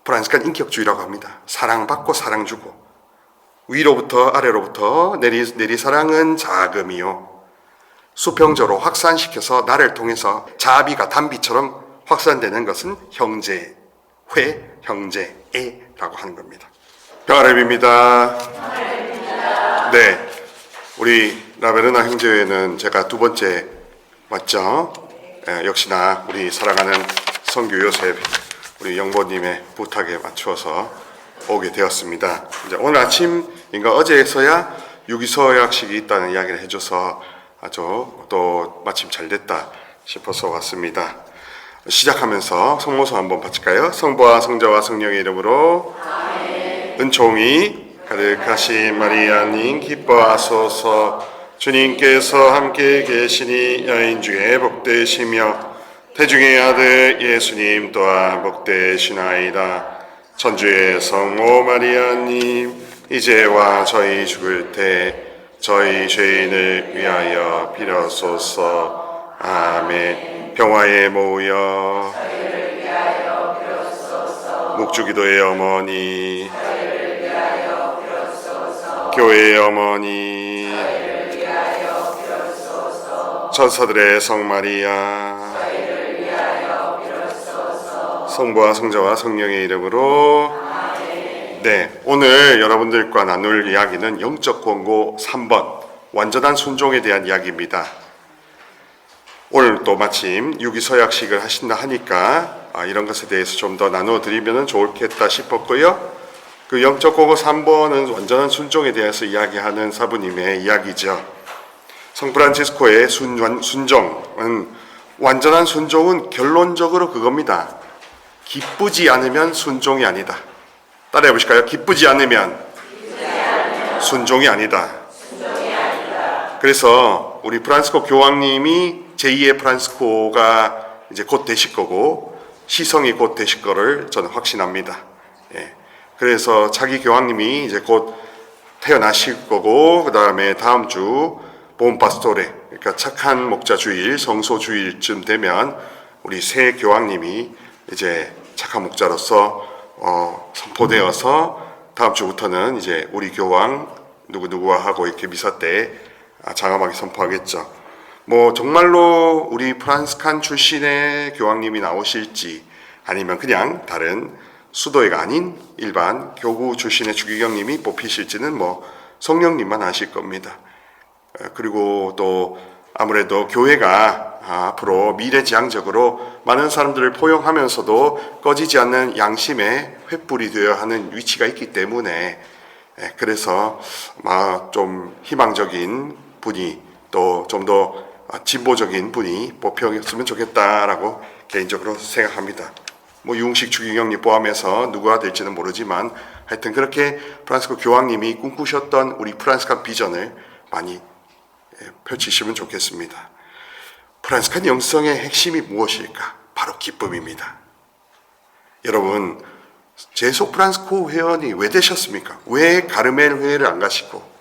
프란스칸 인격주의라고 합니다. 사랑받고 사랑 주고 위로부터 아래로부터 내리사랑은 자금이요 수평적으로 확산시켜서 나를 통해서 자비가 단비처럼 확산되는 것은 형제, 형제애라고 하는 겁니다. 평화랩입니다. 네, 우리 라베르나 형제회는 제가 두 번째 맞죠? 역시나 우리 사랑하는 성교 요셉 우리 영보님의 부탁에 맞추어서 오게 되었습니다. 이제 오늘 아침인가 어제에서야 유기서약식이 있다는 이야기를 해줘서 아주 또 마침 잘 됐다 싶어서 왔습니다. 시작하면서 성모서 한번 바칠까요? 성부와 성자와 성령의 이름으로 아멘. 은총이 가득하신 마리아님 기뻐하소서. 주님께서 함께 계시니 여인 중에 복되시며 태중의 아들 예수님 또한 복되시나이다. 천주의 성모 마리아님 이제와 저희 죽을 때 저희 죄인을 위하여 빌어소서. 아멘. 평화의 모여 저희를 위하여 빌어소서. 묵주기도의 어머니 저희를 위하여 빌어소서. 교회의 어머니 저희를 위하여 빌어소서. 천사들의 성마리아 저희를 위하여 빌어소서. 성부와 성자와 성령의 이름으로 네, 오늘 여러분들과 나눌 이야기는 영적 권고 3번 완전한 순종에 대한 이야기입니다. 오늘 또 마침 유기서약식을 하신다 하니까 이런 것에 대해서 좀 더 나누어 드리면 좋겠다 싶었고요. 그 영적 권고 3번은 완전한 순종에 대해서 이야기하는 사부님의 이야기죠. 성프란치스코의 순종은 완전한 순종은 결론적으로 그겁니다. 기쁘지 않으면 순종이 아니다. 따라해 보실까요? 기쁘지 않으면 순종이 아니다. 그래서 우리 프란시스코 교황님이 제2의 프란시스코가 이제 곧 되실 거고 시성이 곧 되실 거를 저는 확신합니다. 예. 그래서 차기 교황님이 이제 곧 태어나실 거고 그 다음에 다음 주 본파스토레 그러니까 착한 목자 주일 성소 주일쯤 되면 우리 새 교황님이 이제 착한 목자로서 선포되어서 다음 주부터는 이제 우리 교황 누구누구와 하고 이렇게 미사 때 장엄하게 선포하겠죠. 뭐 정말로 우리 프란스칸 출신의 교황님이 나오실지 아니면 그냥 다른 수도회가 아닌 일반 교구 출신의 주기경님이 뽑히실지는 뭐 성령님만 아실 겁니다. 그리고 또 아무래도 교회가 앞으로 미래지향적으로 많은 사람들을 포용하면서도 꺼지지 않는 양심의 횃불이 되어야 하는 위치가 있기 때문에 그래서 좀 희망적인 분이 또 좀 더 진보적인 분이 뽑혔으면 좋겠다라고 개인적으로 생각합니다. 뭐 유흥식 주기경님 포함해서 누구가 될지는 모르지만 하여튼 그렇게 프란시스코 교황님이 꿈꾸셨던 우리 프란시스칸 비전을 많이 펼치시면 좋겠습니다. 프란시스칸 영성의 핵심이 무엇일까? 바로 기쁨입니다. 여러분, 제속 프란시스코 회원이 왜 되셨습니까? 왜 가르멜 회를 안 가시고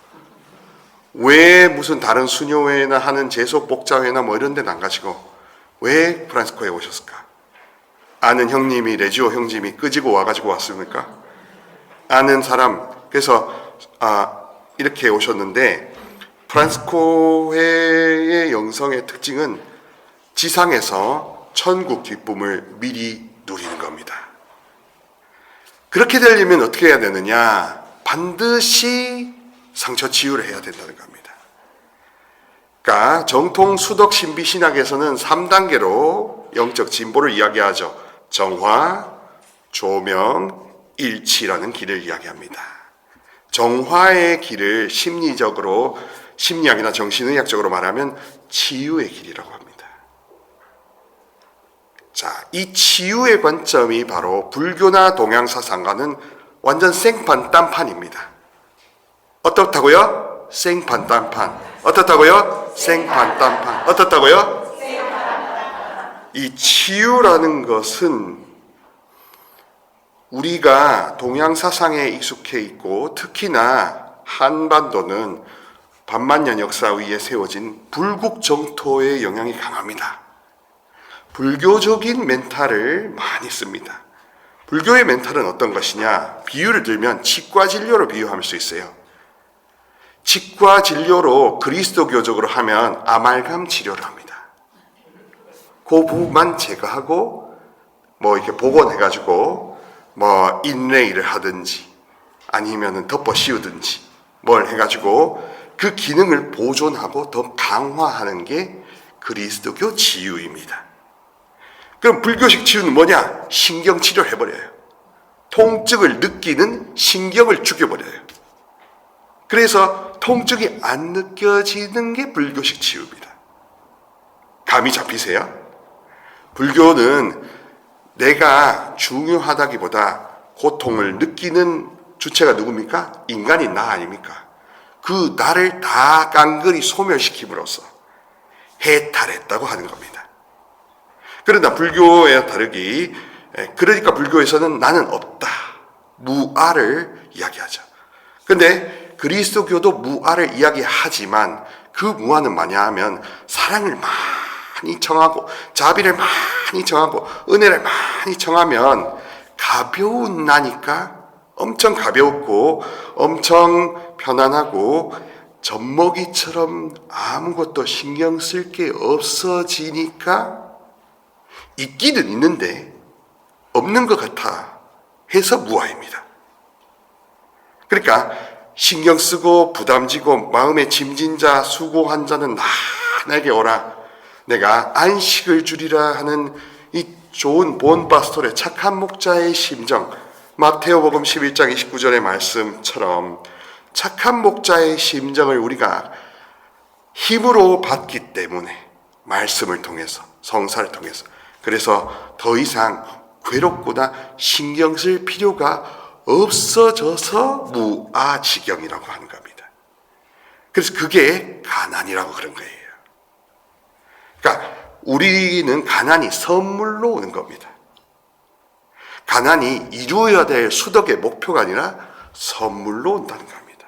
왜 무슨 다른 수녀회나 하는 제속 복자회나 뭐 이런 데는 안 가시고 왜 프란시스코에 오셨을까? 아는 형님이 레지오 형님이 끄지고 와가지고 왔습니까? 아는 사람 그래서 이렇게 오셨는데 프란시스코회의 영성의 특징은 지상에서 천국 기쁨을 미리 누리는 겁니다. 그렇게 되려면 어떻게 해야 되느냐? 반드시 상처 치유를 해야 된다는 겁니다. 그러니까 정통 수덕 신비 신학에서는 3단계로 영적 진보를 이야기하죠. 정화, 조명, 일치라는 길을 이야기합니다. 정화의 길을 심리적으로 심리학이나 정신의학적으로 말하면 치유의 길이라고 합니다. 자, 이 치유의 관점이 바로 불교나 동양사상과는 완전 생판 딴판입니다. 어떻다고요? 생판 딴판. 어떻다고요? 생판 딴판. 어떻다고요? 이 치유라는 것은 우리가 동양사상에 익숙해 있고 특히나 한반도는 반만년 역사 위에 세워진 불국 정토의 영향이 강합니다. 불교적인 멘탈을 많이 씁니다. 불교의 멘탈은 어떤 것이냐? 비유를 들면 치과 진료로 비유할 수 있어요. 치과 진료로 그리스도교적으로 하면 아말감 치료를 합니다. 그 부분만 제거하고 뭐 이렇게 복원해가지고 뭐 인레이를 하든지 아니면은 덮어 씌우든지 뭘 해가지고 그 기능을 보존하고 더 강화하는 게 그리스도교 치유입니다. 그럼 불교식 치유는 뭐냐? 신경치료를 해버려요. 통증을 느끼는 신경을 죽여버려요. 그래서 통증이 안 느껴지는 게 불교식 치유입니다. 감이 잡히세요? 불교는 내가 중요하다기보다 고통을 느끼는 주체가 누굽니까? 인간이 나 아닙니까? 그 나를 다 깡그리 소멸시킴으로써 해탈했다고 하는 겁니다. 그러나 불교와 다르기, 그러니까 불교에서는 나는 없다, 무아를 이야기하죠. 근데 그리스도교도 무아를 이야기하지만 그 무아는 뭐냐 하면 사랑을 많이 청하고 자비를 많이 청하고 은혜를 많이 청하면 가벼운 나니까 엄청 가볍고 엄청 편안하고 젖먹이처럼 아무것도 신경 쓸 게 없어지니까 있기는 있는데 없는 것 같아 해서 무아입니다. 그러니까 신경 쓰고 부담지고 마음에 짐진 자 수고한 자는 나에게 오라, 내가 안식을 주리라 하는 이 좋은 본파스토르의 착한 목자의 심정, 마테오복음 11장 29절의 말씀처럼 착한 목자의 심정을 우리가 힘으로 받기 때문에 말씀을 통해서 성사를 통해서 그래서 더 이상 괴롭거나 신경 쓸 필요가 없어져서 무아지경이라고 하는 겁니다. 그래서 그게 가난이라고 그런 거예요. 그러니까 우리는 가난이 선물로 오는 겁니다. 가난이 이루어야 될 수덕의 목표가 아니라 선물로 온다는 겁니다.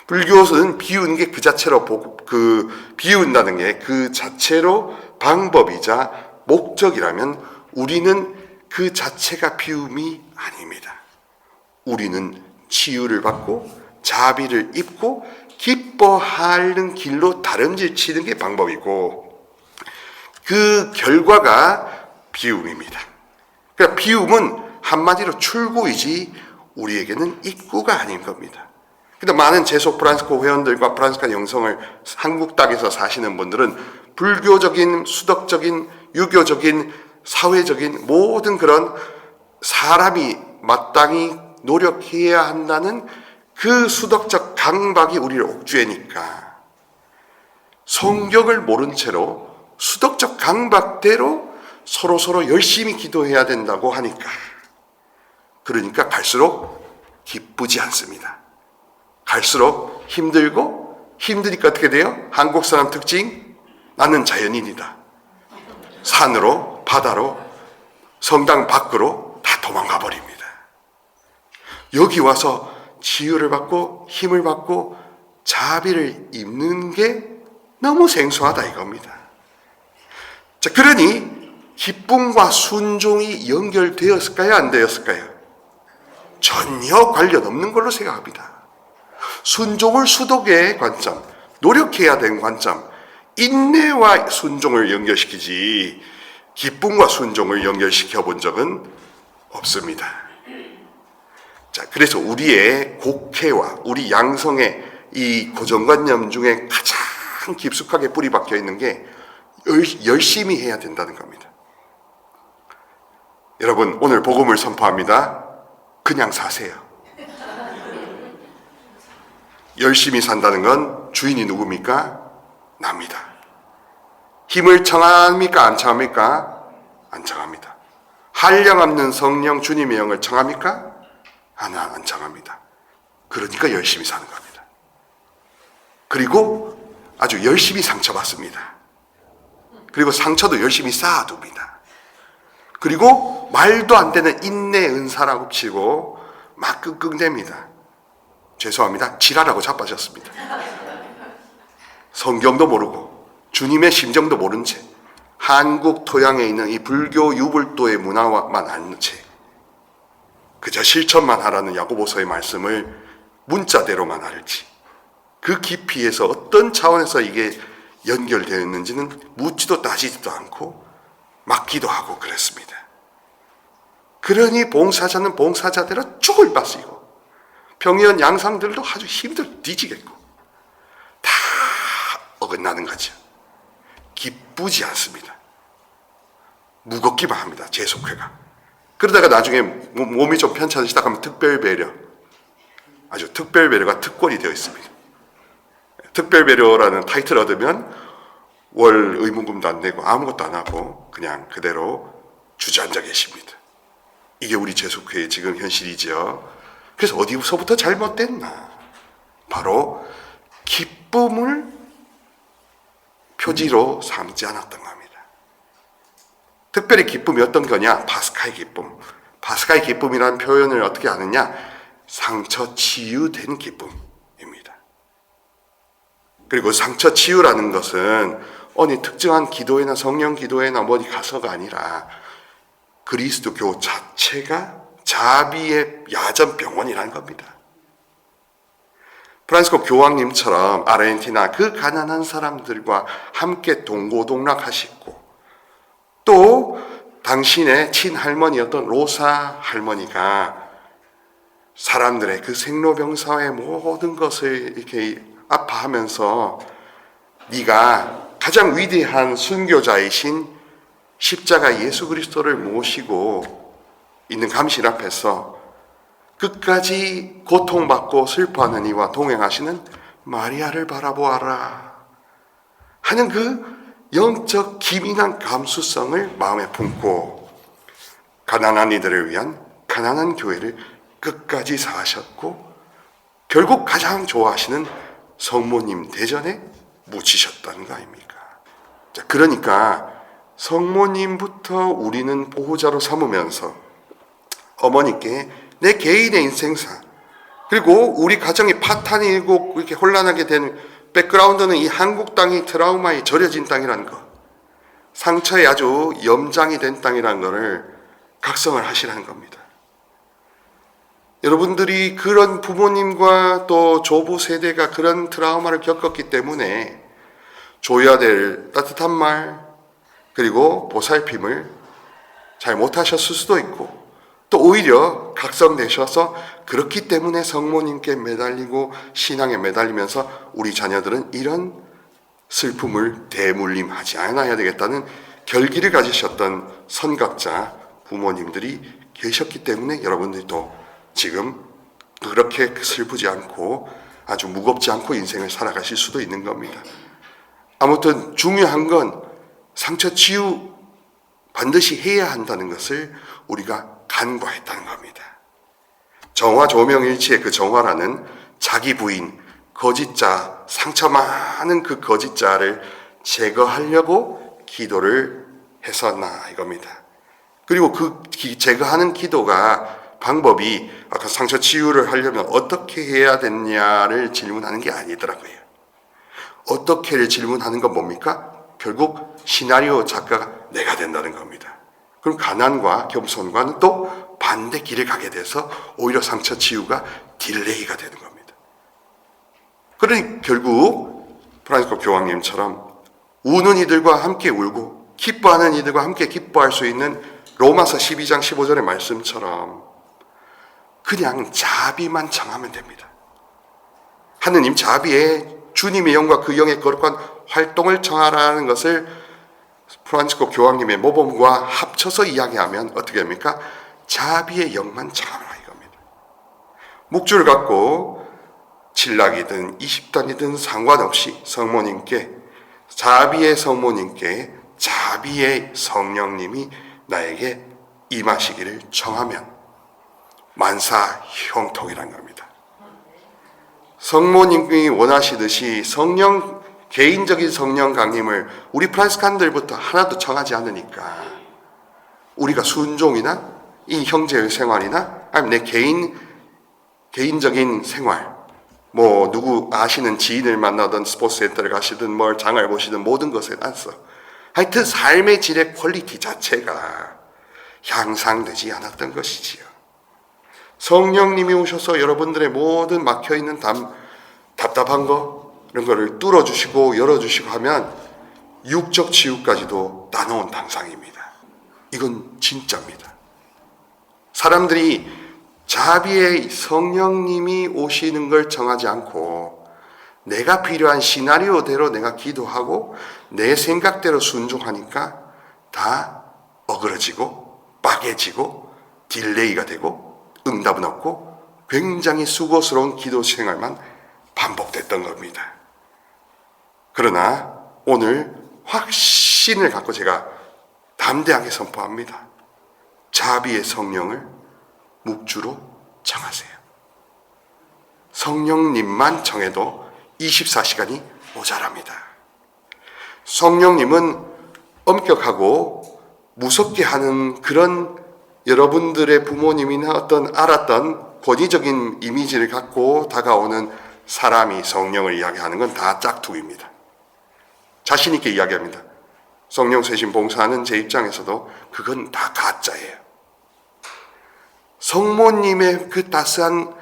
불교는 비우는 게 그 자체로 비운다는 게 그 자체로 방법이자 목적이라면 우리는 그 자체가 비움이 아닙니다. 우리는 치유를 받고 자비를 입고 기뻐하는 길로 다름질 치는 게 방법이고 그 결과가 비움입니다. 그러니까 비움은 한마디로 출구이지 우리에게는 입구가 아닌 겁니다. 근데 많은 제소 프란스코 회원들과 프란스카 영성을 한국 땅에서 사시는 분들은 불교적인, 수덕적인, 유교적인, 사회적인 모든 그런 사람이 마땅히 노력해야 한다는 그 수덕적 강박이 우리를 옥죄니까 성경을 모른 채로 수덕적 강박대로 서로 열심히 기도해야 된다고 하니까 그러니까 갈수록 기쁘지 않습니다. 갈수록 힘들고 힘드니까 어떻게 돼요? 한국 사람 특징, 나는 자연인이다. 산으로 바다로 성당 밖으로 다 도망가 버립니다. 여기 와서 치유를 받고 힘을 받고 자비를 입는 게 너무 생소하다 이겁니다. 자, 그러니 기쁨과 순종이 연결되었을까요? 안 되었을까요? 전혀 관련 없는 걸로 생각합니다. 순종을 수덕의 관점, 노력해야 되는 관점, 인내와 순종을 연결시키지 기쁨과 순종을 연결시켜 본 적은 없습니다. 자, 그래서 우리의 곡해와 우리 양성의 이 고정관념 중에 가장 깊숙하게 뿌리 박혀 있는 게 열심히 해야 된다는 겁니다. 여러분, 오늘 복음을 선포합니다. 그냥 사세요. 열심히 산다는 건 주인이 누굽니까? 납니다. 힘을 청합니까? 안 청합니까? 안 청합니다. 한량 없는 성령 주님의 영을 청합니까? 안 청합니다. 그러니까 열심히 사는 겁니다. 그리고 아주 열심히 상처받습니다. 그리고 상처도 열심히 쌓아둡니다. 그리고 말도 안 되는 인내 은사라고 치고 막 끙끙댑니다. 죄송합니다. 지랄하고 자빠졌습니다. 성경도 모르고 주님의 심정도 모른 채 한국 토양에 있는 이 불교 유불도의 문화만 아는 채 그저 실천만 하라는 야고보서의 말씀을 문자대로만 할지, 그 깊이에서 어떤 차원에서 이게 연결되어 있는지는 묻지도 따지지도 않고 맡기도 하고 그랬습니다. 그러니 봉사자는 봉사자대로 죽을 맛이고 병이한 양상들도 아주 힘들 뒤지겠고 다 어긋나는 거죠. 기쁘지 않습니다. 무겁기만 합니다. 재속회가. 그러다가 나중에 몸이 좀 편찮으시다 시작하면 특별배려, 아주 특별배려가 특권이 되어 있습니다. 특별배려라는 타이틀 얻으면 월 의무금도 안 내고 아무것도 안 하고 그냥 그대로 주저앉아 계십니다. 이게 우리 재속회의 지금 현실이죠. 그래서 어디서부터 잘못됐나? 바로 기쁨을 표지로 삼지 않았던 겁니다. 특별히 기쁨이 어떤 거냐? 파스카의 기쁨. 파스카의 기쁨이라는 표현을 어떻게 하느냐? 상처 치유된 기쁨입니다. 그리고 상처 치유라는 것은 어느 특정한 기도회나 성령 기도회나 어디 가서가 아니라 그리스도교 자체가 자비의 야전병원이라는 겁니다. 프란시스코 교황님처럼 아르헨티나 그 가난한 사람들과 함께 동고동락하시고 또 당신의 친할머니였던 로사 할머니가 사람들의 그 생로병사의 모든 것을 이렇게 아파하면서 네가 가장 위대한 순교자이신 십자가 예수 그리스도를 모시고 있는 감실 앞에서 끝까지 고통받고 슬퍼하는 이와 동행하시는 마리아를 바라보아라 하는 그 영적 기민한 감수성을 마음에 품고 가난한 이들을 위한 가난한 교회를 끝까지 사하셨고 결국 가장 좋아하시는 성모님 대전에 묻히셨다는 거 아닙니까? 자, 그러니까 성모님부터 우리는 보호자로 삼으면서 어머니께 내 개인의 인생사 그리고 우리 가정이 파탄이 일고 이렇게 혼란하게 된 백그라운드는 이 한국 땅이 트라우마에 절여진 땅이라는 것, 상처에 아주 염장이 된 땅이라는 것을 각성을 하시라는 겁니다. 여러분들이 그런 부모님과 또 조부 세대가 그런 트라우마를 겪었기 때문에 줘야 될 따뜻한 말 그리고 보살핌을 잘 못하셨을 수도 있고 또 오히려 각성되셔서 그렇기 때문에 성모님께 매달리고 신앙에 매달리면서 우리 자녀들은 이런 슬픔을 대물림하지 않아야 되겠다는 결기를 가지셨던 선각자 부모님들이 계셨기 때문에 여러분들도 지금 그렇게 슬프지 않고 아주 무겁지 않고 인생을 살아가실 수도 있는 겁니다. 아무튼 중요한 건 상처 치유 반드시 해야 한다는 것을 우리가 간과했다는 겁니다. 정화 조명일치의 그 정화라는 자기 부인, 거짓자, 상처 많은 그 거짓자를 제거하려고 기도를 했었나 이겁니다. 그리고 그 제거하는 기도가 방법이 아까 상처 치유를 하려면 어떻게 해야 되냐를 질문하는 게 아니더라고요. 어떻게를 질문하는 건 뭡니까? 결국 시나리오 작가가 내가 된다는 겁니다. 그럼 가난과 겸손과는 또 반대 길을 가게 돼서 오히려 상처 치유가 딜레이가 되는 겁니다. 그러니 결국 프란시스코 교황님처럼 우는 이들과 함께 울고 기뻐하는 이들과 함께 기뻐할 수 있는 로마서 12장 15절의 말씀처럼 그냥 자비만 청하면 됩니다. 하느님 자비에 주님의 영과 그 영의 거룩한 활동을 청하라는 것을 프란시스코 교황님의 모범과 합쳐서 이야기하면 어떻게 합니까? 자비의 영만 청하라 이겁니다. 묵주를 갖고 칠락이든 20단이든 상관없이 성모님께 자비의 성모님께 자비의 성령님이 나에게 임하시기를 청하면 만사 형통이라는 겁니다. 성모님이 원하시듯이 성령 개인적인 성령 강림을 우리 프란시스칸들부터 하나도 청하지 않으니까 우리가 순종이나 이 형제의 생활이나 아니면 내 개인적인 생활 뭐 누구 아시는 지인을 만나든 스포츠 센터를 가시든 뭘 장을 보시든 모든 것에 안서 하여튼 삶의 질의 퀄리티 자체가 향상되지 않았던 것이지요. 성령님이 오셔서 여러분들의 모든 막혀있는 답답한 거 이런 거를 뚫어주시고 열어주시고 하면 육적 치유까지도 나눠온 당상입니다. 이건 진짜입니다. 사람들이 자비의 성령님이 오시는 걸 정하지 않고 내가 필요한 시나리오대로 내가 기도하고 내 생각대로 순종하니까 다 어그러지고 빠개지고 딜레이가 되고 응답은 없고 굉장히 수고스러운 기도 생활만 반복됐던 겁니다. 그러나 오늘 확신을 갖고 제가 담대하게 선포합니다. 자비의 성령을 묵주로 정하세요. 성령님만 정해도 24시간이 모자랍니다. 성령님은 엄격하고 무섭게 하는 그런 여러분들의 부모님이나 어떤 알았던 권위적인 이미지를 갖고 다가오는 사람이 성령을 이야기하는 건 다 짝퉁입니다. 자신 있게 이야기합니다. 성령 세신 봉사하는 제 입장에서도 그건 다 가짜예요. 성모님의 그 따스한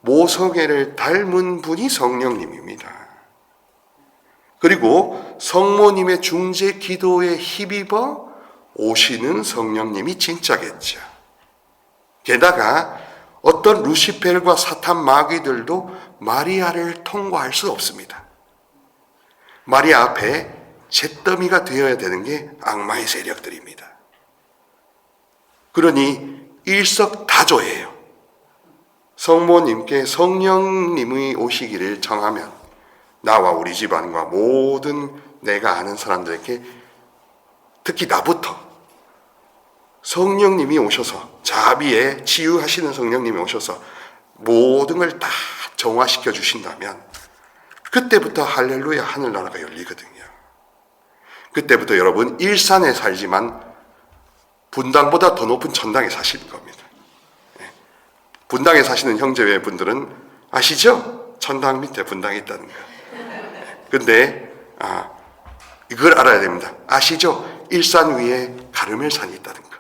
모성애를 닮은 분이 성령님입니다. 그리고 성모님의 중재 기도에 힘입어 오시는 성령님이 진짜겠죠. 게다가 어떤 루시펠과 사탄 마귀들도 마리아를 통과할 수 없습니다. 마리아 앞에 잿더미가 되어야 되는 게 악마의 세력들입니다. 그러니 일석다조예요. 성모님께 성령님이 오시기를 정하면 나와 우리 집안과 모든 내가 아는 사람들에게 특히 나부터 성령님이 오셔서 자비에 치유하시는 성령님이 오셔서 모든 걸 다 정화시켜 주신다면 그때부터 할렐루야 하늘나라가 열리거든요. 그때부터 여러분 일산에 살지만 분당보다 더 높은 천당에 사실 겁니다. 분당에 사시는 형제분들은 아시죠? 천당 밑에 분당이 있다는 거. 근데 이걸 알아야 됩니다. 아시죠? 일산 위에 가르멜산이 있다는 거.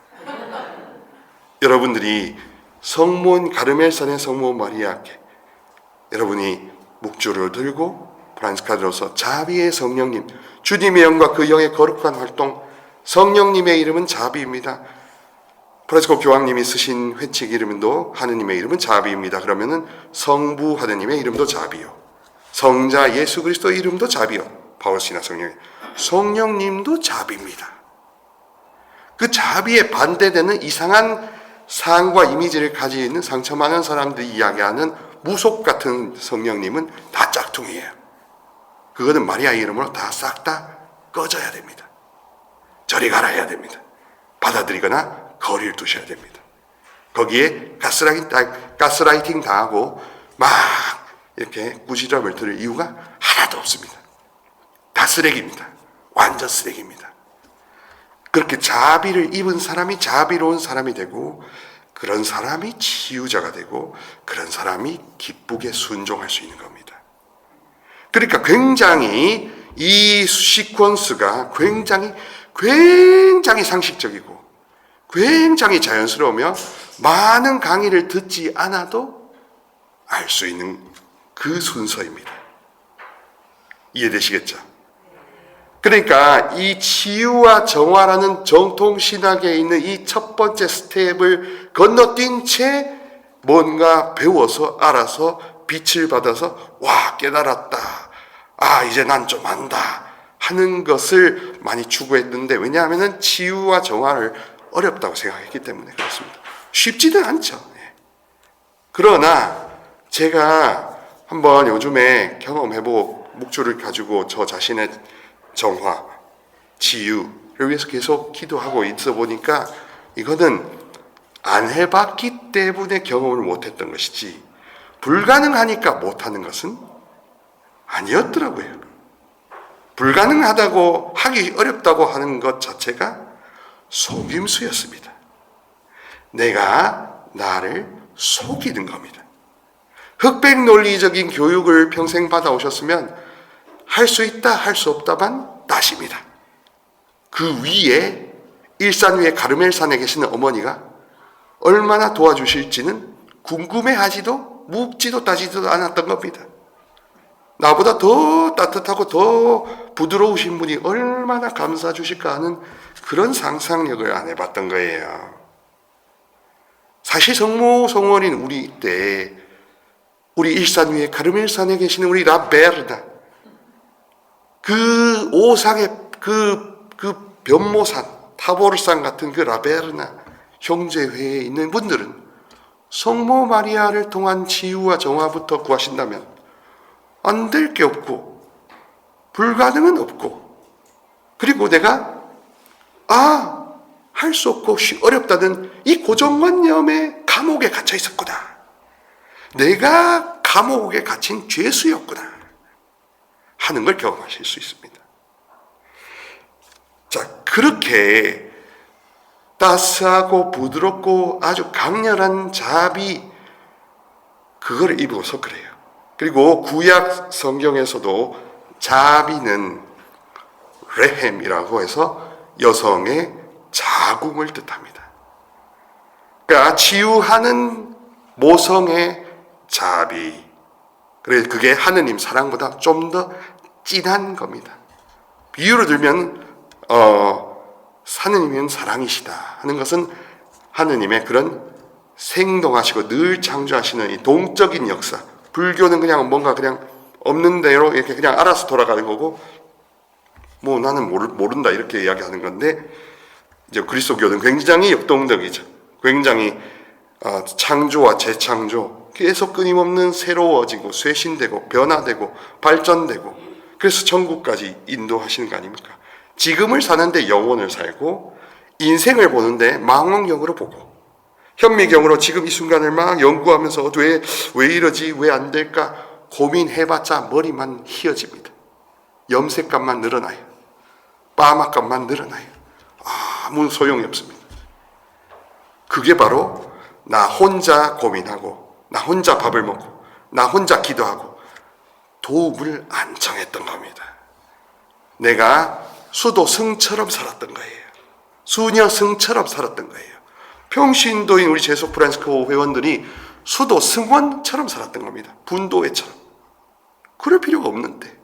여러분들이 가르멜산의 성모 마리아께 여러분이 묵주를 들고 프란치스카로서 자비의 성령님, 주님의 영과 그 영의 거룩한 활동, 성령님의 이름은 자비입니다. 프란치스코 교황님이 쓰신 회칙 이름도 하느님의 이름은 자비입니다. 그러면은 성부 하느님의 이름도 자비요. 성자 예수 그리스도 이름도 자비요. 바울시나 성령님도 자비입니다. 그 자비에 반대되는 이상한 상과 이미지를 가지고 있는 상처 많은 사람들이 이야기하는 무속 같은 성령님은 다 짝퉁이에요. 그거는 마리아 이름으로 다 싹 다 꺼져야 됩니다. 저리 가라 해야 됩니다. 받아들이거나 거리를 두셔야 됩니다. 거기에 가스라이팅 당하고 막 이렇게 꾸지람을 들을 이유가 하나도 없습니다. 다 쓰레기입니다. 완전 쓰레기입니다. 그렇게 자비를 입은 사람이 자비로운 사람이 되고 그런 사람이 치유자가 되고 그런 사람이 기쁘게 순종할 수 있는 겁니다. 그러니까 굉장히 이 시퀀스가 굉장히 상식적이고 굉장히 자연스러우며 많은 강의를 듣지 않아도 알 수 있는 그 순서입니다. 이해되시겠죠? 그러니까 이 치유와 정화라는 정통신학에 있는 이 첫 번째 스텝을 건너뛴 채 뭔가 배워서 알아서 빛을 받아서 와 깨달았다. 이제 난 좀 안다. 하는 것을 많이 추구했는데 왜냐하면 치유와 정화를 어렵다고 생각했기 때문에 그렇습니다. 쉽지는 않죠. 그러나 제가 한번 요즘에 경험해보고 묵주를 가지고 저 자신의 정화, 치유를 위해서 계속 기도하고 있어 보니까 이거는 안 해봤기 때문에 경험을 못했던 것이지 불가능하니까 못하는 것은 아니었더라고요. 불가능하다고 하기 어렵다고 하는 것 자체가 속임수였습니다. 내가 나를 속이는 겁니다. 흑백 논리적인 교육을 평생 받아오셨으면 할 수 있다, 할 수 없다만 따십니다. 그 위에 일산 위에 가르멜산에 계시는 어머니가 얼마나 도와주실지는 궁금해하지도 묻지도 따지지도 않았던 겁니다. 나보다 더 따뜻하고 더 부드러우신 분이 얼마나 감싸 주실까 하는 그런 상상력을 안 해봤던 거예요. 사실 성모 성원인 우리 때 우리 일산 위에 가르멜산에 계시는 우리 라베르나, 그 오상의 그 변모산 타보르산 같은 그 라베르나 형제회에 있는 분들은 성모 마리아를 통한 치유와 정화부터 구하신다면 안 될 게 없고 불가능은 없고, 그리고 내가 할 수 없고 어렵다는 이 고정관념의 감옥에 갇혀 있었구나. 내가 감옥에 갇힌 죄수였구나 하는 걸 경험하실 수 있습니다. 자, 그렇게 따스하고 부드럽고 아주 강렬한 자비, 그걸 입어서 그래요. 그리고 구약 성경에서도 자비는 레헴이라고 해서 여성의 자궁을 뜻합니다. 그러니까 치유하는 모성의 자비. 그래서 그게 하느님 사랑보다 좀 더 진한 겁니다. 비유로 들면 하느님은 사랑이시다 하는 것은 하느님의 그런 생동하시고 늘 창조하시는 이 동적인 역사. 불교는 그냥 뭔가 그냥 없는 대로 이렇게 그냥 알아서 돌아가는 거고, 뭐 나는 모른다 이렇게 이야기하는 건데, 이제 그리스도교는 굉장히 역동적이죠. 굉장히 창조와 재창조, 계속 끊임없는 새로워지고 쇄신되고 변화되고 발전되고, 그래서 천국까지 인도하시는 거 아닙니까? 지금을 사는데 영혼을 살고, 인생을 보는데 망원경으로 보고, 현미경으로 지금 이 순간을 막 연구하면서 왜 이러지, 왜 안 될까 고민해봤자 머리만 휘어집니다. 염색값만 늘어나요. 빠막값만 늘어나요. 아무 소용이 없습니다. 그게 바로 나 혼자 고민하고, 나 혼자 밥을 먹고, 나 혼자 기도하고 도움을 안 청했던 겁니다. 내가 수도승처럼 살았던 거예요. 수녀승처럼 살았던 거예요. 평신도인 우리 제소 프란시스코 회원들이 수도승원처럼 살았던 겁니다. 분도회처럼. 그럴 필요가 없는데,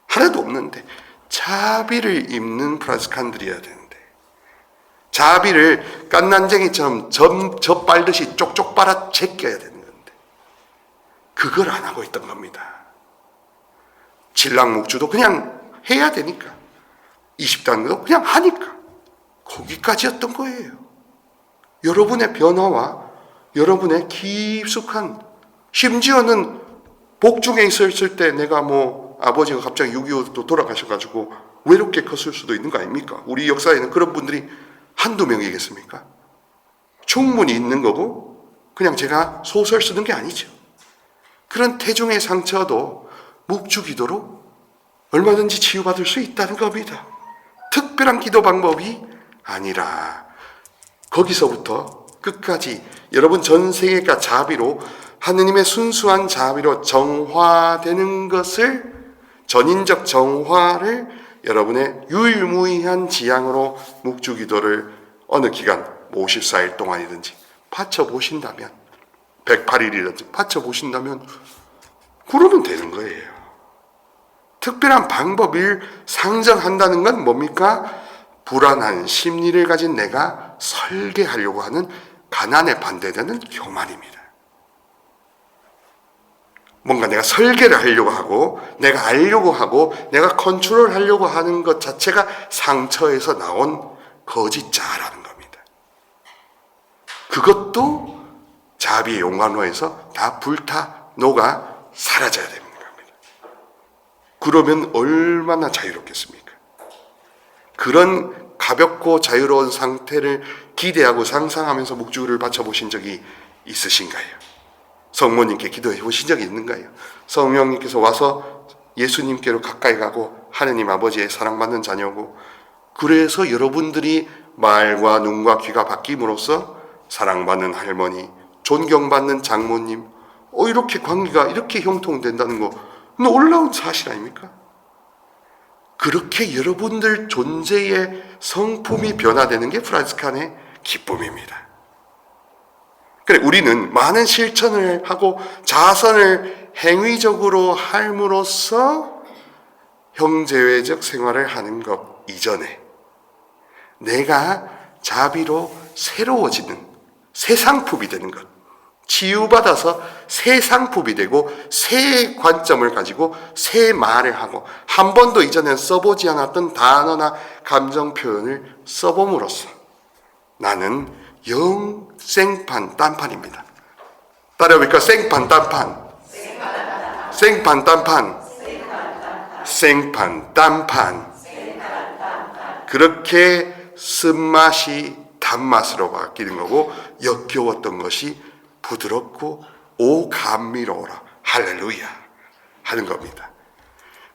하나도 없는데 자비를 입는 프란시스칸들이어야 되는데, 자비를 깐난쟁이처럼 젖 빨듯이 쪽쪽 빨아 제껴야 되는 건데 그걸 안 하고 있던 겁니다. 진랑목주도 그냥 해야 되니까, 20단도 그냥 하니까 거기까지였던 거예요. 여러분의 변화와 여러분의 깊숙한, 심지어는 복중에 있었을 때 내가 아버지가 갑자기 6.25도 돌아가셔가지고 외롭게 컸을 수도 있는 거 아닙니까? 우리 역사에는 그런 분들이 한두 명이겠습니까? 충분히 있는 거고, 그냥 제가 소설 쓰는 게 아니죠. 그런 태중의 상처도 묵주기도로 얼마든지 치유받을 수 있다는 겁니다. 특별한 기도 방법이 아니라 거기서부터 끝까지 여러분 전 세계가 자비로, 하느님의 순수한 자비로 정화되는 것을, 전인적 정화를 여러분의 유일무이한 지향으로 묵주기도를 어느 기간 54일 동안이든지 바쳐보신다면, 108일이든지 바쳐보신다면 그러면 되는 거예요. 특별한 방법을 상정한다는 건 뭡니까? 불안한 심리를 가진 내가 설계하려고 하는 가난에 반대되는 교만입니다. 뭔가 내가 설계를 하려고 하고, 내가 알려고 하고, 내가 컨트롤하려고 하는 것 자체가 상처에서 나온 거짓자라는 겁니다. 그것도 자비의 용광로에서 다 불타 녹아 사라져야 되는 겁니다. 그러면 얼마나 자유롭겠습니까? 그런 가볍고 자유로운 상태를 기대하고 상상하면서 묵주를 바쳐보신 적이 있으신가요? 성모님께 기도해 보신 적이 있는가요? 성령님께서 와서 예수님께로 가까이 가고 하느님 아버지의 사랑받는 자녀고, 그래서 여러분들이 말과 눈과 귀가 바뀜으로써 사랑받는 할머니, 존경받는 장모님, 이렇게 관계가 이렇게 형통된다는 거 놀라운 사실 아닙니까? 그렇게 여러분들 존재의 성품이 변화되는 게 프란시스칸의 기쁨입니다. 그래, 우리는 많은 실천을 하고 자선을 행위적으로 함으로써 형제회적 생활을 하는 것 이전에 내가 자비로 새로워지는 새 상품이 되는 것, 치유받아서 새 상품이 되고 새 관점을 가지고 새 말을 하고 한 번도 이전엔 써보지 않았던 단어나 감정 표현을 써봄으로써 나는 영 생판 딴판입니다. 따라해볼까? 생판 딴판. 생판 딴판. 생판 딴판. 그렇게 쓴맛이 단맛으로 바뀌는 거고 역겨웠던 것이 부드럽고 오 감미로워라 할렐루야 하는 겁니다.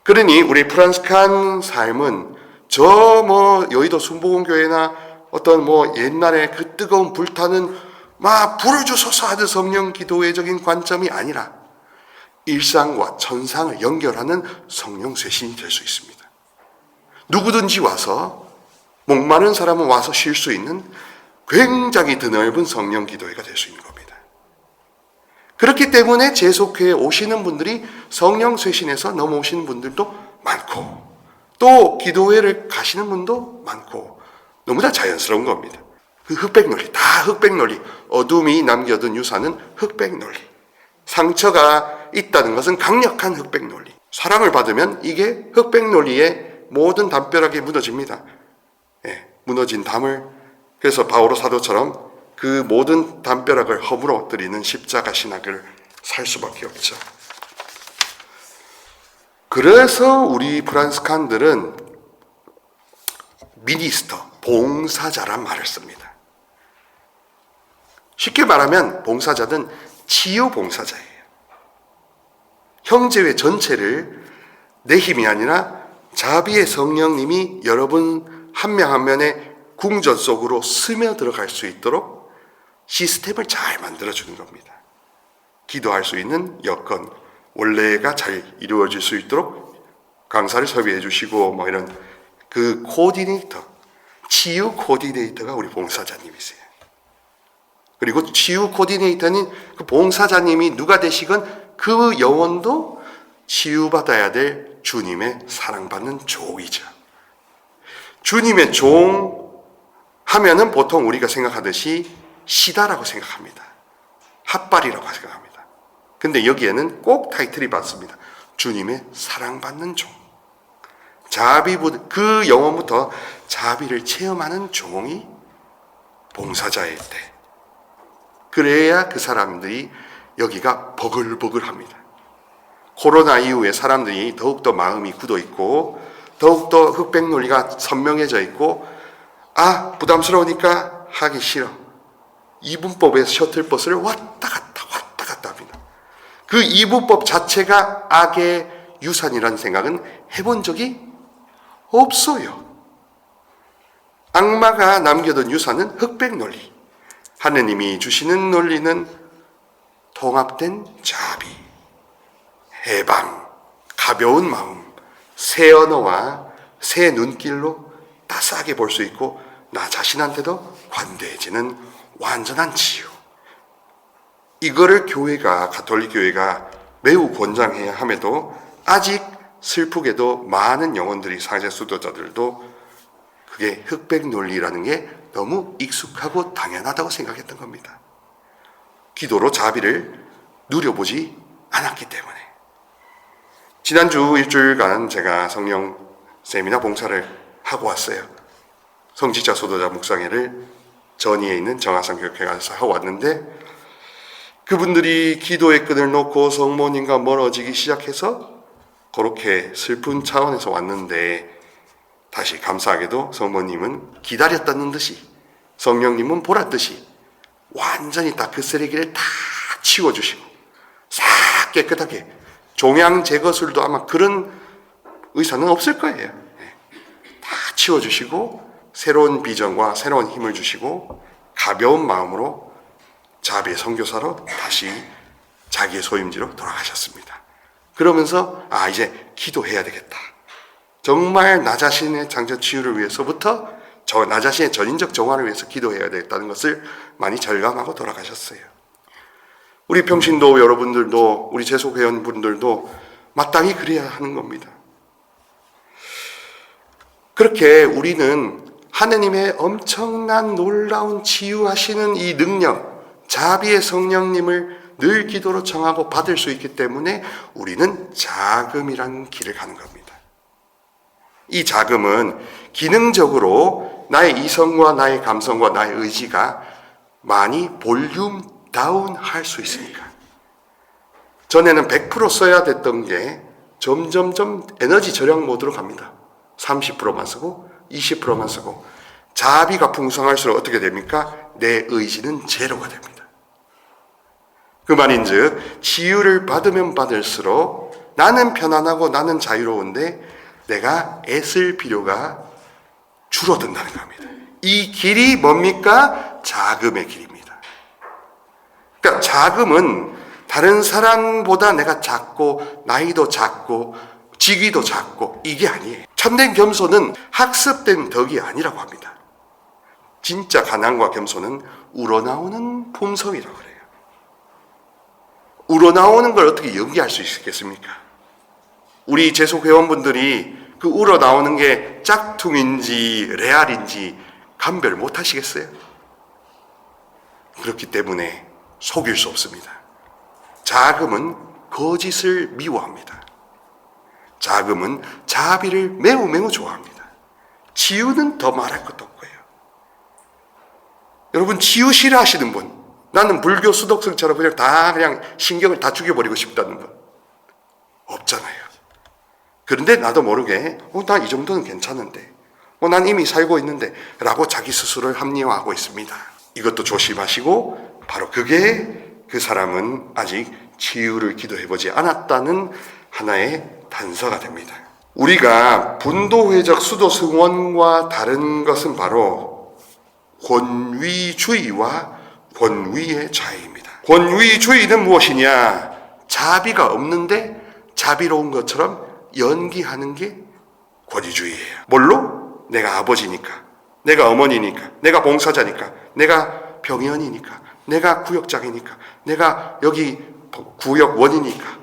그러니 우리 프란스칸 삶은 저 여의도 순복음교회나 어떤 옛날에 그 뜨거운 불타는 막 불을 주소서 하는 성령 기도회적인 관점이 아니라 일상과 천상을 연결하는 성령 쇄신이 될 수 있습니다. 누구든지 와서 목마른 사람은 와서 쉴 수 있는 굉장히 드넓은 성령 기도회가 될 수 있는 겁니다. 그렇기 때문에 제속회에 오시는 분들이 성령 쇄신에서 넘어오시는 분들도 많고 또 기도회를 가시는 분도 많고 너무나 자연스러운 겁니다. 그 흑백 논리, 다 흑백 논리. 어둠이 남겨둔 유산은 흑백 논리. 상처가 있다는 것은 강력한 흑백 논리. 사랑을 받으면 이게 흑백 논리의 모든 담벼락이 무너집니다. 무너진 담을 그래서 바오로 사도처럼 그 모든 담벼락을 허물어뜨리는 십자가 신학을 살 수밖에 없죠. 그래서 우리 프란스칸들은 미니스터, 봉사자란 말을 씁니다. 쉽게 말하면 봉사자는 치유 봉사자예요. 형제회 전체를 내 힘이 아니라 자비의 성령님이 여러분 한 명 한 명의 궁전 속으로 스며들어갈 수 있도록 시스템을 잘 만들어주는 겁니다. 기도할 수 있는 여건, 원래가 잘 이루어질 수 있도록 강사를 섭외해 주시고 이런 그 코디네이터, 치유 코디네이터가 우리 봉사자님이세요. 그리고 치유 코디네이터는 그 봉사자님이 누가 되시건 그 영혼도 치유받아야 될 주님의 사랑받는 종이죠. 주님의 종 하면은 보통 우리가 생각하듯이 시다라고 생각합니다. 핫발이라고 생각합니다. 근데 여기에는 꼭 타이틀이 받습니다. 주님의 사랑받는 종. 그 영혼부터 자비를 체험하는 종이 봉사자일 때. 그래야 그 사람들이 여기가 버글버글합니다. 코로나 이후에 사람들이 더욱더 마음이 굳어 있고 더욱더 흑백 논리가 선명해져 있고 부담스러우니까 하기 싫어. 이분법의 셔틀버스를 왔다 갔다 합니다. 그 이분법 자체가 악의 유산이라는 생각은 해본 적이 없어요. 악마가 남겨둔 유산은 흑백 논리. 하느님이 주시는 논리는 통합된 자비, 해방, 가벼운 마음, 새 언어와 새 눈길로 따스하게 볼 수 있고 나 자신한테도 관대해지는 완전한 치유. 이거를 가톨릭 교회가 매우 권장해야 함에도 아직 슬프게도 많은 영혼들이 사제 수도자들도 그게 흑백 논리라는 게 너무 익숙하고 당연하다고 생각했던 겁니다. 기도로 자비를 누려보지 않았기 때문에. 지난주 일주일간 제가 성령 세미나 봉사를 하고 왔어요. 성직자 소도자 묵상회를 전위에 있는 정하산 교육회 가서 하고 왔는데 그분들이 기도의 끈을 놓고 성모님과 멀어지기 시작해서 그렇게 슬픈 차원에서 왔는데 다시 감사하게도 성모님은 기다렸다는 듯이 성령님은 보랐듯이 완전히 다 그 쓰레기를 다 치워주시고 싹 깨끗하게 종양 제거술도 아마 그런 의사는 없을 거예요. 다 치워주시고 새로운 비전과 새로운 힘을 주시고 가벼운 마음으로 자비의 선교사로 다시 자기의 소임지로 돌아가셨습니다. 그러면서 이제 기도해야 되겠다. 정말 나 자신의 장전 치유를 위해서부터 나 자신의 전인적 정화를 위해서 기도해야 되겠다는 것을 많이 절감하고 돌아가셨어요. 우리 평신도 여러분들도 우리 재소회원분들도 마땅히 그래야 하는 겁니다. 그렇게 우리는 하느님의 엄청난 놀라운 치유하시는 이 능력, 자비의 성령님을 늘 기도로 청하고 받을 수 있기 때문에 우리는 자금이라는 길을 가는 겁니다. 이 자금은 기능적으로 나의 이성과 나의 감성과 나의 의지가 많이 볼륨 다운 할 수 있으니까. 전에는 100% 써야 됐던 게 점점점 에너지 절약 모드로 갑니다. 30%만 쓰고 20%만 쓰고. 자비가 풍성할수록 어떻게 됩니까? 내 의지는 제로가 됩니다. 그 말인즉 치유를 받으면 받을수록 나는 편안하고 나는 자유로운데 내가 애쓸 필요가 줄어든다는 겁니다. 이 길이 뭡니까? 자금의 길입니다. 그러니까 자금은 다른 사람보다 내가 작고 나이도 작고 직위도 작고 이게 아니에요. 참된 겸손은 학습된 덕이 아니라고 합니다. 진짜 가난과 겸손은 우러나오는 품성이라고 그래요. 우러나오는 걸 어떻게 연기할 수 있겠습니까? 우리 재속 회원분들이 그 우러나오는 게 짝퉁인지 레알인지 감별 못 하시겠어요? 그렇기 때문에 속일 수 없습니다. 자금은 거짓을 미워합니다. 자금은 자비를 매우 좋아합니다. 치유는 더 말할 것도 없고요. 여러분 치유 싫어하시는 분, 나는 불교 수덕성처럼 그냥 신경을 다 죽여버리고 싶다는 분 없잖아요. 그런데 나도 모르게 난 이 정도는 괜찮은데 난 이미 살고 있는데 라고 자기 스스로를 합리화하고 있습니다. 이것도 조심하시고 바로 그게 그 사람은 아직 치유를 기도해보지 않았다는 하나의 단서가 됩니다. 우리가 분도회적 수도 승원과 다른 것은 바로 권위주의와 권위의 차이입니다. 권위주의는 무엇이냐? 자비가 없는데 자비로운 것처럼 연기하는 게 권위주의예요. 뭘로? 내가 아버지니까, 내가 어머니니까, 내가 봉사자니까, 내가 병연이니까, 내가 구역장이니까, 내가 여기 구역원이니까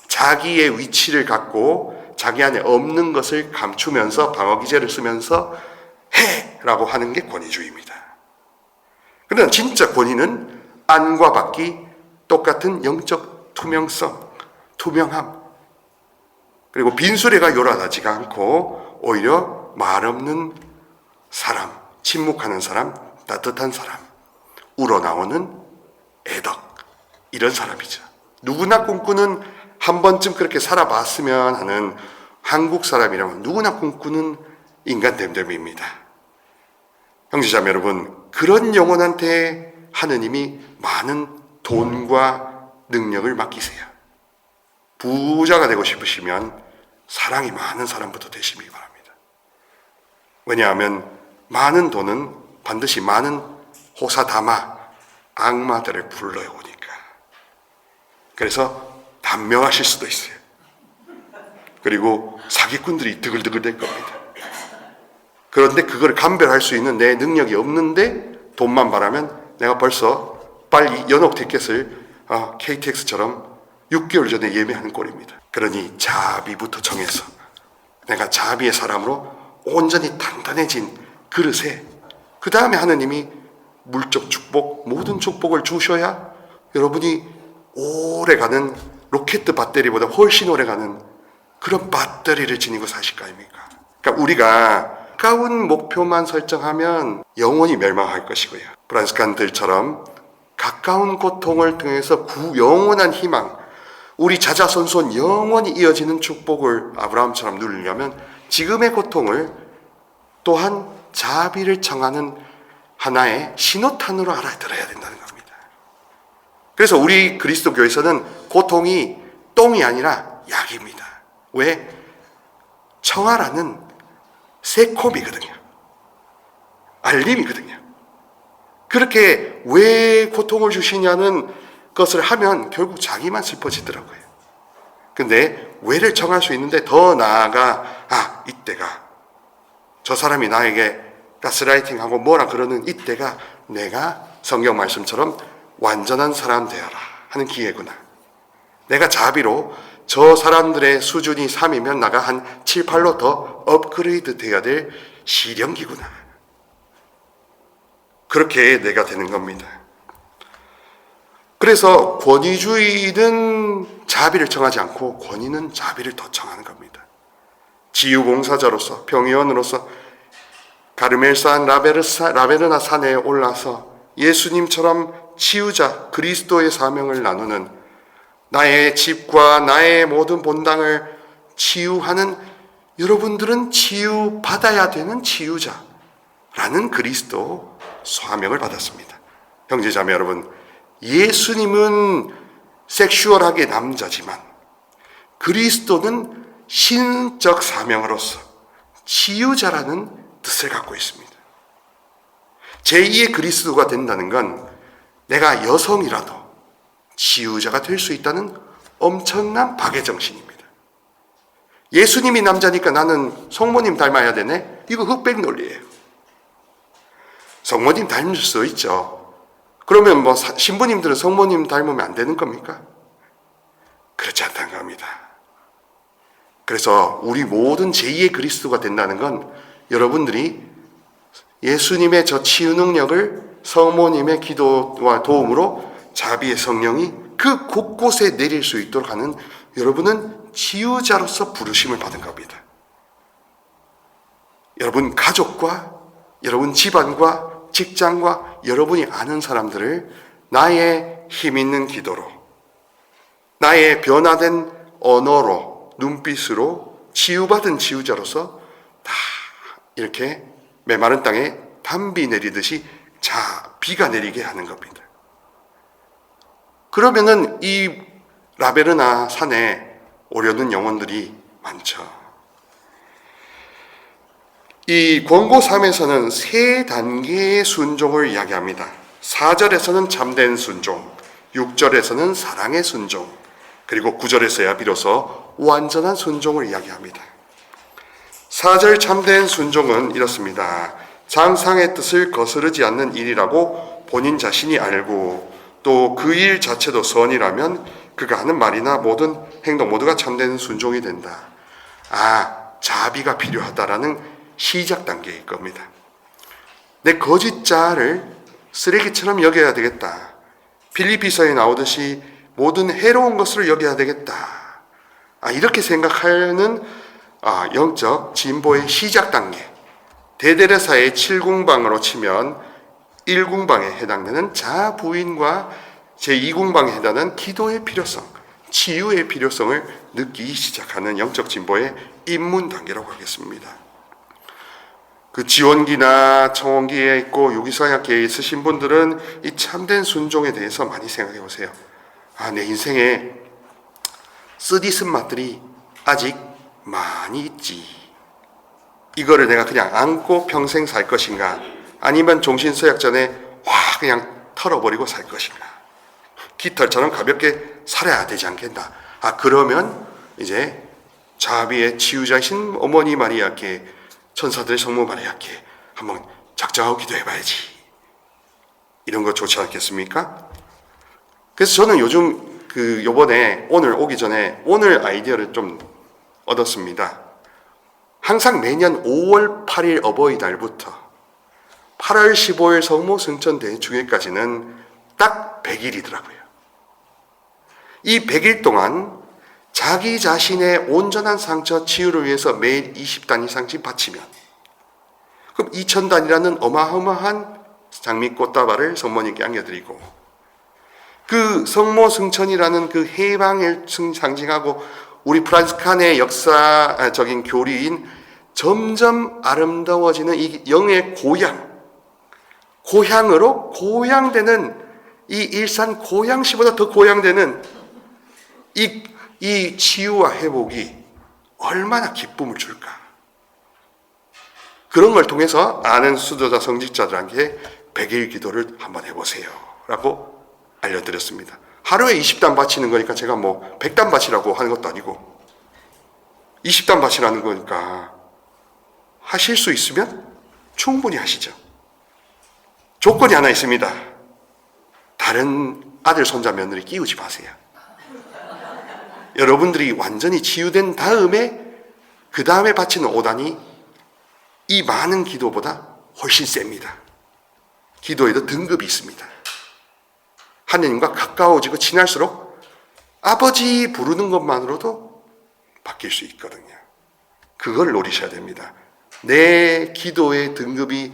자기의 위치를 갖고 자기 안에 없는 것을 감추면서 방어기제를 쓰면서 해라고 하는 게 권위주의입니다. 그러나 진짜 권위는 안과 밖이 똑같은 영적 투명성, 투명함, 그리고 빈수레가 요란하지가 않고 오히려 말 없는 사람, 침묵하는 사람, 따뜻한 사람, 우러나오는 애덕, 이런 사람이죠. 누구나 꿈꾸는, 한 번쯤 그렇게 살아봤으면 하는 한국 사람이라면 누구나 꿈꾸는 인간 됨됨입니다. 형제자매 여러분, 그런 영혼한테 하느님이 많은 돈과 능력을 맡기세요. 부자가 되고 싶으시면 사랑이 많은 사람부터 되시기 바랍니다. 왜냐하면 많은 돈은 반드시 많은 호사다마, 악마들을 불러오니까. 그래서 단명하실 수도 있어요. 그리고 사기꾼들이 드글드글 될 겁니다. 그런데 그걸 감별할 수 있는 내 능력이 없는데 돈만 바라면 내가 벌써 빨리 연옥 티켓을 KTX처럼 6개월 전에 예매하는 꼴입니다. 그러니 자비부터 정해서 내가 자비의 사람으로 온전히 단단해진 그릇에 그 다음에 하느님이 물적 축복, 모든 축복을 주셔야 여러분이 오래가는 로켓 배터리보다 훨씬 오래가는 그런 배터리를 지니고 사실 거 아닙니까? 그러니까 우리가 가까운 목표만 설정하면 영원히 멸망할 것이고요. 프란시스칸들처럼 가까운 고통을 통해서 영원한 희망, 우리 자자손손 영원히 이어지는 축복을 아브라함처럼 누리려면 지금의 고통을 또한 자비를 청하는 하나의 신호탄으로 알아들어야 된다는 겁니다. 그래서 우리 그리스도교에서는 고통이 똥이 아니라 약입니다. 왜? 청하라는 새콤이거든요. 알림이거든요. 그렇게 왜 고통을 주시냐는 것을 하면 결국 자기만 슬퍼지더라고요. 근데 왜를 청할 수 있는데 더 나아가 이때가 저 사람이 나에게 가스라이팅하고 뭐라 그러는 이때가 내가 성경 말씀처럼 완전한 사람 되어라 하는 기회구나. 내가 자비로 저 사람들의 수준이 3이면 나가 한 7, 8로 더 업그레이드 돼야 될 시련기구나. 그렇게 내가 되는 겁니다. 그래서 권위주의는 자비를 청하지 않고 권위는 자비를 더 청하는 겁니다. 지유봉사자로서, 병의원으로서 가르멜산 라베르나 산에 올라서 예수님처럼 치유자 그리스도의 사명을 나누는, 나의 집과 나의 모든 본당을 치유하는, 여러분들은 치유받아야 되는 치유자라는 그리스도 사명을 받았습니다. 형제자매 여러분, 예수님은 섹슈얼하게 남자지만 그리스도는 신적 사명으로서 치유자라는 뜻을 갖고 있습니다. 제2의 그리스도가 된다는 건 내가 여성이라도 치유자가 될 수 있다는 엄청난 박애정신입니다. 예수님이 남자니까 나는 성모님 닮아야 되네? 이거 흑백 논리예요. 성모님 닮을 수 있죠. 그러면 뭐 신부님들은 성모님 닮으면 안 되는 겁니까? 그렇지 않다는 겁니다. 그래서 우리 모든 제2의 그리스도가 된다는 건 여러분들이 예수님의 저 치유 능력을 성모님의 기도와 도움으로 자비의 성령이 그 곳곳에 내릴 수 있도록 하는, 여러분은 치유자로서 부르심을 받은 겁니다. 여러분 가족과 여러분 집안과 직장과 여러분이 아는 사람들을 나의 힘 있는 기도로, 나의 변화된 언어로, 눈빛으로 치유받은 치유자로서 다 이렇게 메마른 땅에 단비 내리듯이 비가 내리게 하는 겁니다. 그러면은 이 라베르나 산에 오려는 영혼들이 많죠. 이 권고 3에서는 세 단계의 순종을 이야기합니다. 4절에서는 참된 순종, 6절에서는 사랑의 순종, 그리고 9절에서야 비로소 완전한 순종을 이야기합니다. 4절 참된 순종은 이렇습니다. 장상의 뜻을 거스르지 않는 일이라고 본인 자신이 알고 또 그 일 자체도 선이라면 그가 하는 말이나 모든 행동 모두가 참된 순종이 된다. 자비가 필요하다라는 시작 단계일 겁니다. 내 거짓자를 쓰레기처럼 여겨야 되겠다. 빌립비서에 나오듯이 모든 해로운 것을 여겨야 되겠다. 이렇게 생각하는 영적 진보의 시작 단계. 대데레사의 7궁방으로 치면 1궁방에 해당되는 자부인과 제2궁방에 해당하는 기도의 필요성, 치유의 필요성을 느끼기 시작하는 영적 진보의 입문 단계라고 하겠습니다. 그 지원기나 청원기에 있고 유기사역계에 있으신 분들은 이 참된 순종에 대해서 많이 생각해 보세요. 내 인생에 쓰디쓴 맛들이 아직 많이 있지. 이거를 내가 그냥 안고 평생 살 것인가, 아니면 종신서약 전에 그냥 털어버리고 살 것인가, 깃털처럼 가볍게 살아야 되지 않겠나. 그러면 이제 자비의 치유자이신 어머니 마리아께, 천사들의 성모 마리아께 한번 작정하고 기도해봐야지. 이런 거 좋지 않겠습니까? 그래서 저는 요즘 요번에 오늘 오기 전에 오늘 아이디어를 좀 얻었습니다. 항상 매년 5월 8일 어버이날부터 8월 15일 성모 승천 대중회까지는 딱 100일이더라고요. 이 100일 동안 자기 자신의 온전한 상처 치유를 위해서 매일 20단 이상씩 바치면, 그럼 2000단이라는 어마어마한 장미꽃다발을 성모님께 안겨드리고, 그 성모 승천이라는 그 해방을 상징하고 우리 프란스칸의 역사적인 교리인 점점 아름다워지는 이 영의 고향으로 고향되는, 이 일산 고향시보다 더 고향되는 이 치유와 회복이 얼마나 기쁨을 줄까. 그런 걸 통해서 아는 수도자 성직자들에게 100일 기도를 한번 해보세요 라고 알려드렸습니다. 하루에 20단 바치는 거니까 제가 100단 바치라고 하는 것도 아니고 20단 바치라는 거니까 하실 수 있으면 충분히 하시죠. 조건이 하나 있습니다. 다른 아들, 손자, 며느리 끼우지 마세요. 여러분들이 완전히 치유된 다음에 그 다음에 바치는 오단이 이 많은 기도보다 훨씬 셉니다. 기도에도 등급이 있습니다. 하느님과 가까워지고 친할수록 아버지 부르는 것만으로도 바뀔 수 있거든요. 그걸 노리셔야 됩니다. 내 기도의 등급이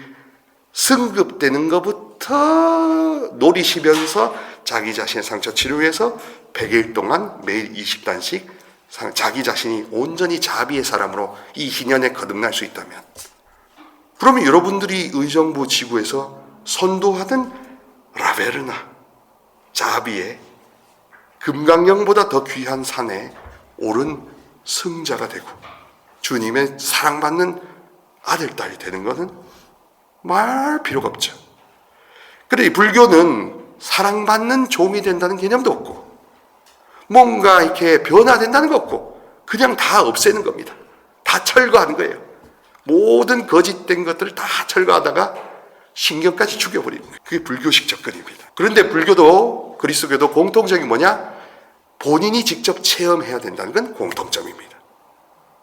승급되는 것부터 노리시면서 자기 자신의 상처 치료해서 100일 동안 매일 20단씩 자기 자신이 온전히 자비의 사람으로 이 희년에 거듭날 수 있다면, 그러면 여러분들이 의정부 지구에서 선도하던 라베르나 자비의 금강령보다 더 귀한 산에 오른 승자가 되고 주님의 사랑받는 아들, 딸이 되는 것은 말 필요가 없죠. 그런데 이 불교는 사랑받는 종이 된다는 개념도 없고 뭔가 이렇게 변화된다는 거 없고 그냥 다 없애는 겁니다. 다 철거하는 거예요. 모든 거짓된 것들을 다 철거하다가 신경까지 죽여버리는 거예요. 그게 불교식 접근입니다. 그런데 불교도 그리스도교도 공통점이 뭐냐? 본인이 직접 체험해야 된다는 건 공통점입니다.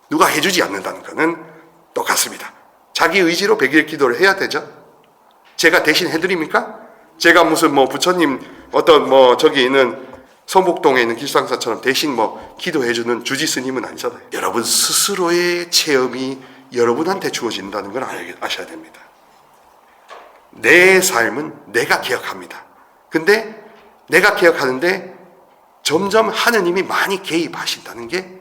누가 해주지 않는다는 것은 똑같습니다. 자기 의지로 100일 기도를 해야 되죠. 제가 대신 해드립니까? 제가 무슨 부처님 어떤 저기 있는 성북동에 있는 길상사처럼 대신 기도해주는 주지 스님은 아니잖아요. 여러분 스스로의 체험이 여러분한테 주어진다는 걸 아셔야 됩니다. 내 삶은 내가 기억합니다. 근데 내가 기억하는데 점점 하느님이 많이 개입하신다는 게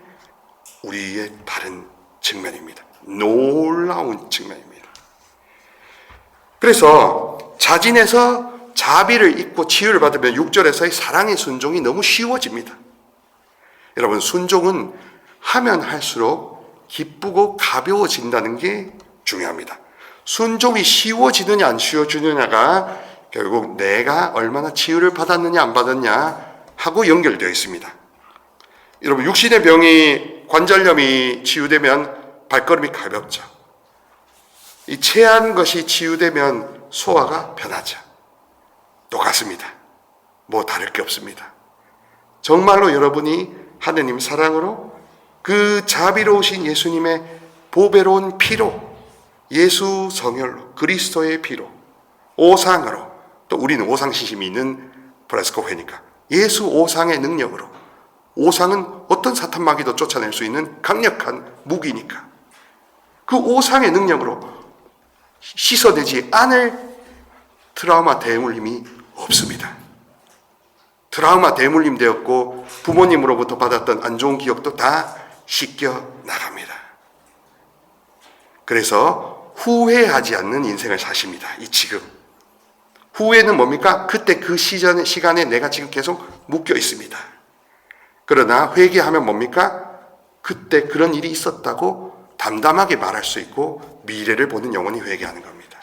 우리의 다른 측면입니다. 놀라운 측면입니다. 그래서 자진해서 자비를 잊고 치유를 받으면 6절에서의 사랑의 순종이 너무 쉬워집니다. 여러분 순종은 하면 할수록 기쁘고 가벼워진다는 게 중요합니다. 순종이 쉬워지느냐 안 쉬워지느냐가 결국 내가 얼마나 치유를 받았느냐 안 받았냐 하고 연결되어 있습니다. 여러분 육신의 병이 관절염이 치유되면 발걸음이 가볍죠. 이 체한 것이 치유되면 소화가 편하죠. 똑같습니다. 다를 게 없습니다. 정말로 여러분이 하느님 사랑으로 그 자비로우신 예수님의 보배로운 피로, 예수 성혈로, 그리스도의 피로, 오상으로, 또 우리는 오상시심이 있는 프란시스코 회니까 예수 오상의 능력으로, 오상은 어떤 사탄 마귀도 쫓아낼 수 있는 강력한 무기니까 그 오상의 능력으로 씻어내지 않을 트라우마 대물림이 없습니다. 트라우마 대물림 되었고 부모님으로부터 받았던 안 좋은 기억도 다 씻겨 나갑니다. 그래서 후회하지 않는 인생을 사십니다. 이 지금. 후회는 뭡니까? 그때 그 시간에 내가 지금 계속 묶여 있습니다. 그러나 회개하면 뭡니까? 그때 그런 일이 있었다고 담담하게 말할 수 있고 미래를 보는 영혼이 회개하는 겁니다.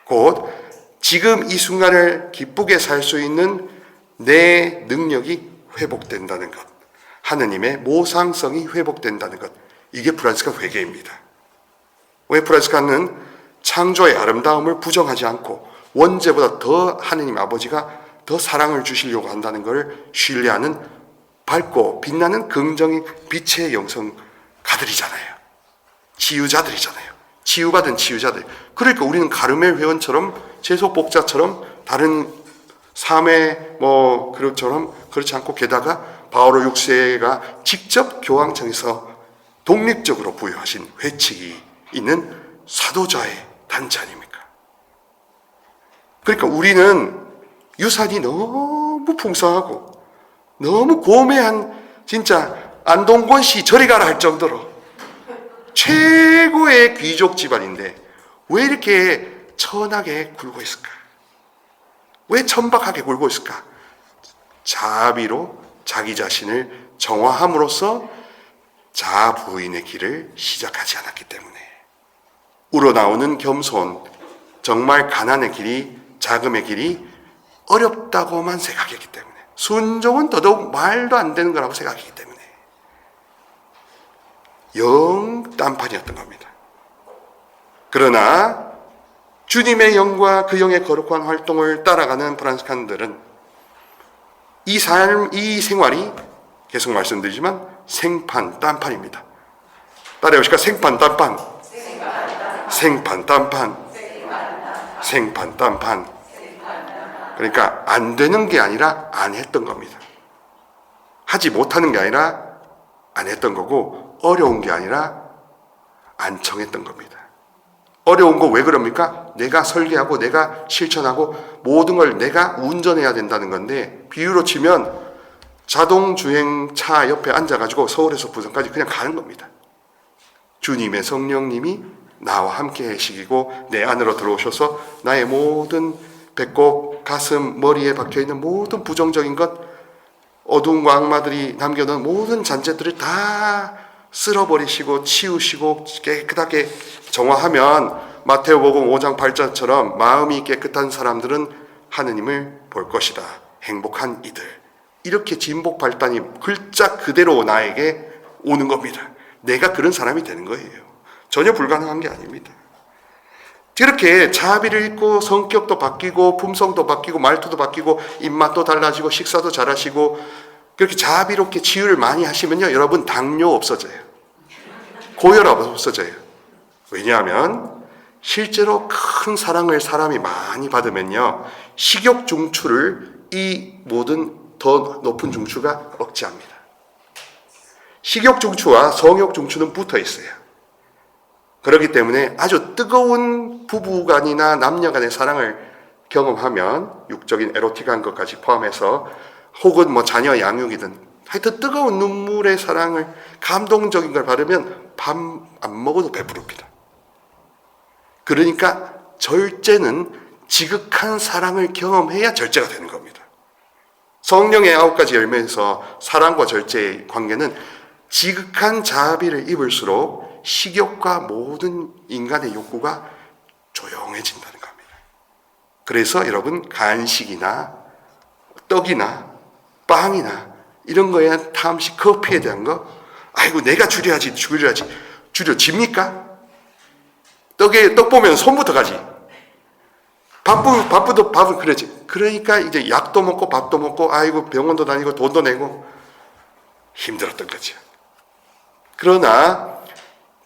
곧 지금 이 순간을 기쁘게 살 수 있는 내 능력이 회복된다는 것, 하느님의 모상성이 회복된다는 것, 이게 프란시스카 회개입니다. 왜 프란시스카는 창조의 아름다움을 부정하지 않고 원죄보다 더 하느님 아버지가 더 사랑을 주시려고 한다는 것을 신뢰하는 밝고 빛나는 긍정의 빛의 영성가들이잖아요. 치유자들이잖아요. 치유받은 치유자들. 그러니까 우리는 가르멜 회원처럼 제소복자처럼 다른 삼회 그것처럼 그렇지 않고 게다가 바오로 6세가 직접 교황청에서 독립적으로 부여하신 회칙이 있는 사도자의 단체 아닙니까? 그러니까 우리는 유산이 너무 풍성하고 너무 고매한 진짜 안동권 씨 저리 가라 할 정도로 최고의 귀족 집안인데 왜 이렇게 천하게 굴고 있을까? 왜 천박하게 굴고 있을까? 자비로 자기 자신을 정화함으로써 자부인의 길을 시작하지 않았기 때문에 우러나오는 겸손, 정말 가난의 길이, 자금의 길이 어렵다고만 생각했기 때문에 순종은 더더욱 말도 안 되는 거라고 생각했기 때문에 영 딴판이었던 겁니다. 그러나 주님의 영과 그 영의 거룩한 활동을 따라가는 프란시스칸들은 이 삶, 이 생활이 계속 말씀드리지만 생판, 딴판입니다. 따라해보실까? 생판, 딴판. 생판, 딴판. 생판, 딴판. 그러니까 안 되는 게 아니라 안 했던 겁니다. 하지 못하는 게 아니라 안 했던 거고, 어려운 게 아니라 안 청했던 겁니다. 어려운 거 왜 그럽니까? 내가 설계하고 내가 실천하고 모든 걸 내가 운전해야 된다는 건데, 비유로 치면 자동주행차 옆에 앉아가지고 서울에서 부산까지 그냥 가는 겁니다. 주님의 성령님이 나와 함께 하시고 내 안으로 들어오셔서 나의 모든 배꼽, 가슴, 머리에 박혀있는 모든 부정적인 것, 어두운 악마들이 남겨놓은 모든 잔재들을 다 쓸어버리시고 치우시고 깨끗하게 정화하면 마태오복음 5장 8절처럼 마음이 깨끗한 사람들은 하느님을 볼 것이다. 행복한 이들. 이렇게 진복 발단이 글자 그대로 나에게 오는 겁니다. 내가 그런 사람이 되는 거예요. 전혀 불가능한 게 아닙니다. 그렇게 자비를 입고 성격도 바뀌고 품성도 바뀌고 말투도 바뀌고 입맛도 달라지고 식사도 잘하시고 그렇게 자비롭게 치유를 많이 하시면요, 여러분 당뇨 없어져요. 고혈압 없어져요. 왜냐하면 실제로 큰 사랑을 사람이 많이 받으면요, 식욕 중추를 이 모든 더 높은 중추가 억제합니다. 식욕 중추와 성욕 중추는 붙어 있어요. 그렇기 때문에 아주 뜨거운 부부간이나 남녀간의 사랑을 경험하면 육적인 에로틱한 것까지 포함해서 혹은 뭐 자녀 양육이든 하여튼 뜨거운 눈물의 사랑을 감동적인 걸 받으면 밥 안 먹어도 배부릅니다. 그러니까 절제는 지극한 사랑을 경험해야 절제가 되는 겁니다. 성령의 9가지 열매에서 사랑과 절제의 관계는 지극한 자비를 입을수록 식욕과 모든 인간의 욕구가 조용해진다는 겁니다. 그래서 여러분 간식이나 떡이나 빵이나 이런 거에 대한 탐식, 커피에 대한 거, 아이고 내가 줄여집니까? 떡 보면 손부터 가지. 밥은 그러지. 그러니까 이제 약도 먹고 밥도 먹고 아이고 병원도 다니고 돈도 내고 힘들었던 거죠. 그러나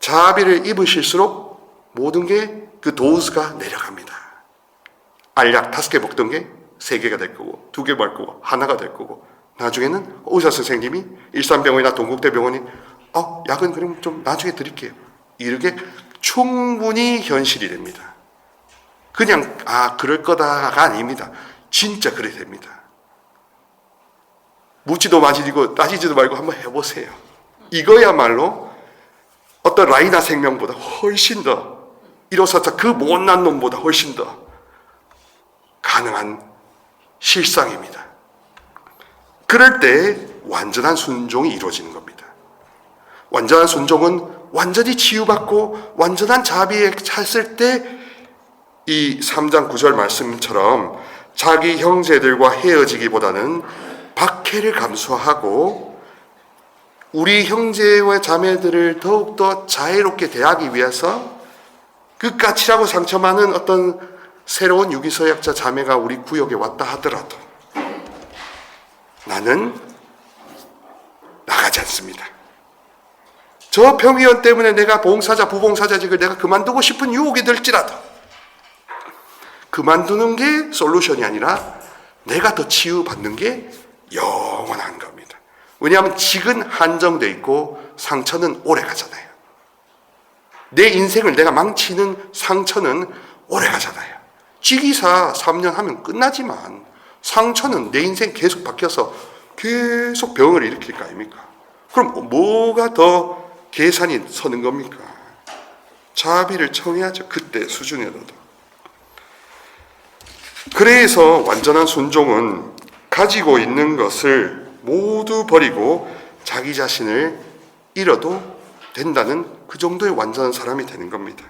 자비를 입으실수록 모든 게 그 도수가 내려갑니다. 알약 5개 먹던 게 3개가 될 거고 2개 먹을 거고 하나가 될 거고 나중에는 의사 선생님이 일산병원이나 동국대병원이 약은 그럼 좀 나중에 드릴게요. 이렇게 충분히 현실이 됩니다. 그냥 그럴 거다가 아닙니다. 진짜 그래 됩니다. 묻지도 마시고 따지지도 말고 한번 해보세요. 이거야말로 어떤 라이나 생명보다 훨씬 더 1544 그 못난 놈보다 훨씬 더 가능한 실상입니다. 그럴 때 완전한 순종이 이루어지는 겁니다. 완전한 순종은 완전히 치유받고 완전한 자비에 찼을 때 이 3장 9절 말씀처럼 자기 형제들과 헤어지기보다는 박해를 감수하고 우리 형제와 자매들을 더욱더 자애롭게 대하기 위해서 그 까칠하고 상처 많은 어떤 새로운 유기서약자 자매가 우리 구역에 왔다 하더라도 나는 나가지 않습니다. 저 평의원 때문에 내가 봉사자, 부봉사자직을 내가 그만두고 싶은 유혹이 들지라도 그만두는 게 솔루션이 아니라 내가 더 치유받는 게 영원한 겁니다. 왜냐하면 직은 한정되어 있고 상처는 오래 가잖아요. 내 인생을 내가 망치는 상처는 오래 가잖아요. 직이사 3년 하면 끝나지만 상처는 내 인생 계속 박혀서 계속 병을 일으킬 거 아닙니까? 그럼 뭐가 더 계산이 서는 겁니까? 자비를 청해야죠. 그때 수준에라도. 그래서 완전한 순종은 가지고 있는 것을 모두 버리고 자기 자신을 잃어도 된다는 그 정도의 완전한 사람이 되는 겁니다.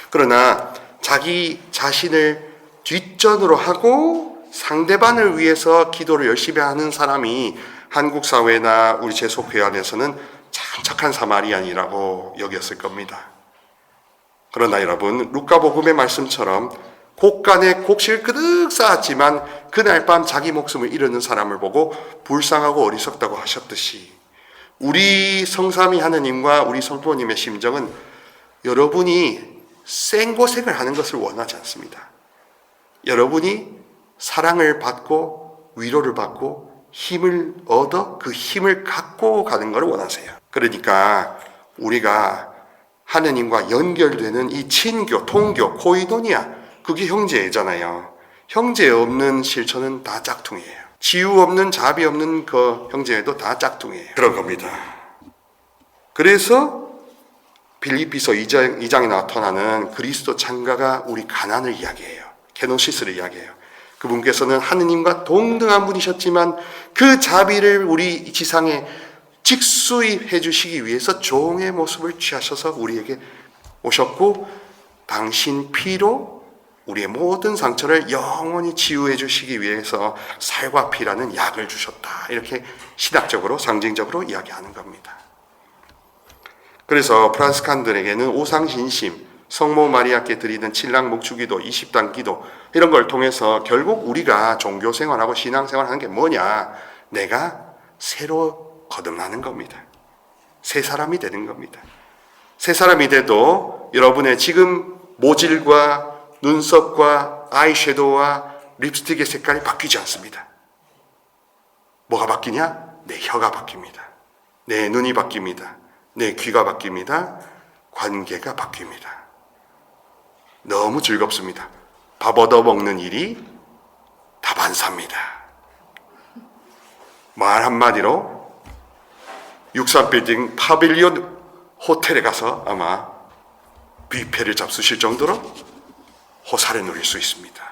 그러나 자기 자신을 뒷전으로 하고 상대방을 위해서 기도를 열심히 하는 사람이 한국 사회나 우리 제속회 안에서는 참 착한 사마리안이라고 여겼을 겁니다. 그러나 여러분, 루카복음의 말씀처럼 곡간에 곡식을 그득 쌓았지만 그날 밤 자기 목숨을 잃는 사람을 보고 불쌍하고 어리석다고 하셨듯이 우리 성삼위 하느님과 우리 성부님의 심정은 여러분이 생고생을 하는 것을 원하지 않습니다. 여러분이 사랑을 받고 위로를 받고 힘을 얻어 그 힘을 갖고 가는 것을 원하세요. 그러니까 우리가 하느님과 연결되는 이 친교, 통교, 코이도니아, 그게 형제잖아요. 형제 없는 실천은 다 짝퉁이에요. 지우 없는 자비 없는 그 형제도 다 짝퉁이에요. 그런 겁니다. 그래서 빌립비서 2장에 나타나는 그리스도 창가가 우리 가난을 이야기해요. 케노시스를 이야기해요. 그분께서는 하느님과 동등한 분이셨지만 그 자비를 우리 지상에 직수입해 주시기 위해서 종의 모습을 취하셔서 우리에게 오셨고 당신 피로 우리의 모든 상처를 영원히 치유해 주시기 위해서 살과 피라는 약을 주셨다. 이렇게 신학적으로 상징적으로 이야기하는 겁니다. 그래서 프란스칸들에게는 오상신심, 성모 마리아께 드리는 칠랑 목주기도, 20단 기도 이런 걸 통해서 결국 우리가 종교생활하고 신앙생활하는 게 뭐냐? 내가 새로 거듭나는 겁니다. 새 사람이 되는 겁니다. 새 사람이 돼도 여러분의 지금 모질과 눈썹과 아이섀도우와 립스틱의 색깔이 바뀌지 않습니다. 뭐가 바뀌냐? 내 혀가 바뀝니다. 내 눈이 바뀝니다. 내 귀가 바뀝니다. 관계가 바뀝니다. 너무 즐겁습니다. 밥 얻어 먹는 일이 다반사입니다. 말 한마디로 63빌딩 파빌리온 호텔에 가서 아마 뷔페를 잡수실 정도로 호사를 누릴 수 있습니다.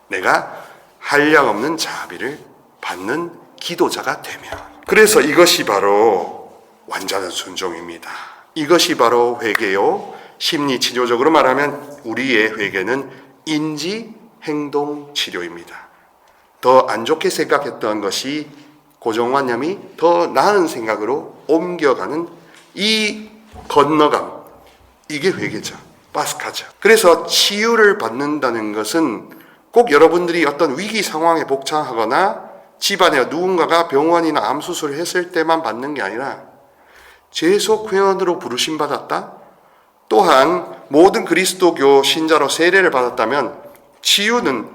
내가 한량없는 자비를 받는 기도자가 되면. 그래서 이것이 바로 완전한 순종입니다. 이것이 바로 회개요. 심리 치료적으로 말하면 우리의 회개는 인지 행동 치료입니다. 더 안 좋게 생각했던 것이 고정관념이 더 나은 생각으로 옮겨가는 이 건너감, 이게 회개죠. 파스카죠. 그래서 치유를 받는다는 것은 꼭 여러분들이 어떤 위기 상황에 복창하거나 집안에 누군가가 병원이나 암 수술을 했을 때만 받는 게 아니라 죄속 회원으로 부르심 받았다. 또한 모든 그리스도교 신자로 세례를 받았다면 치유는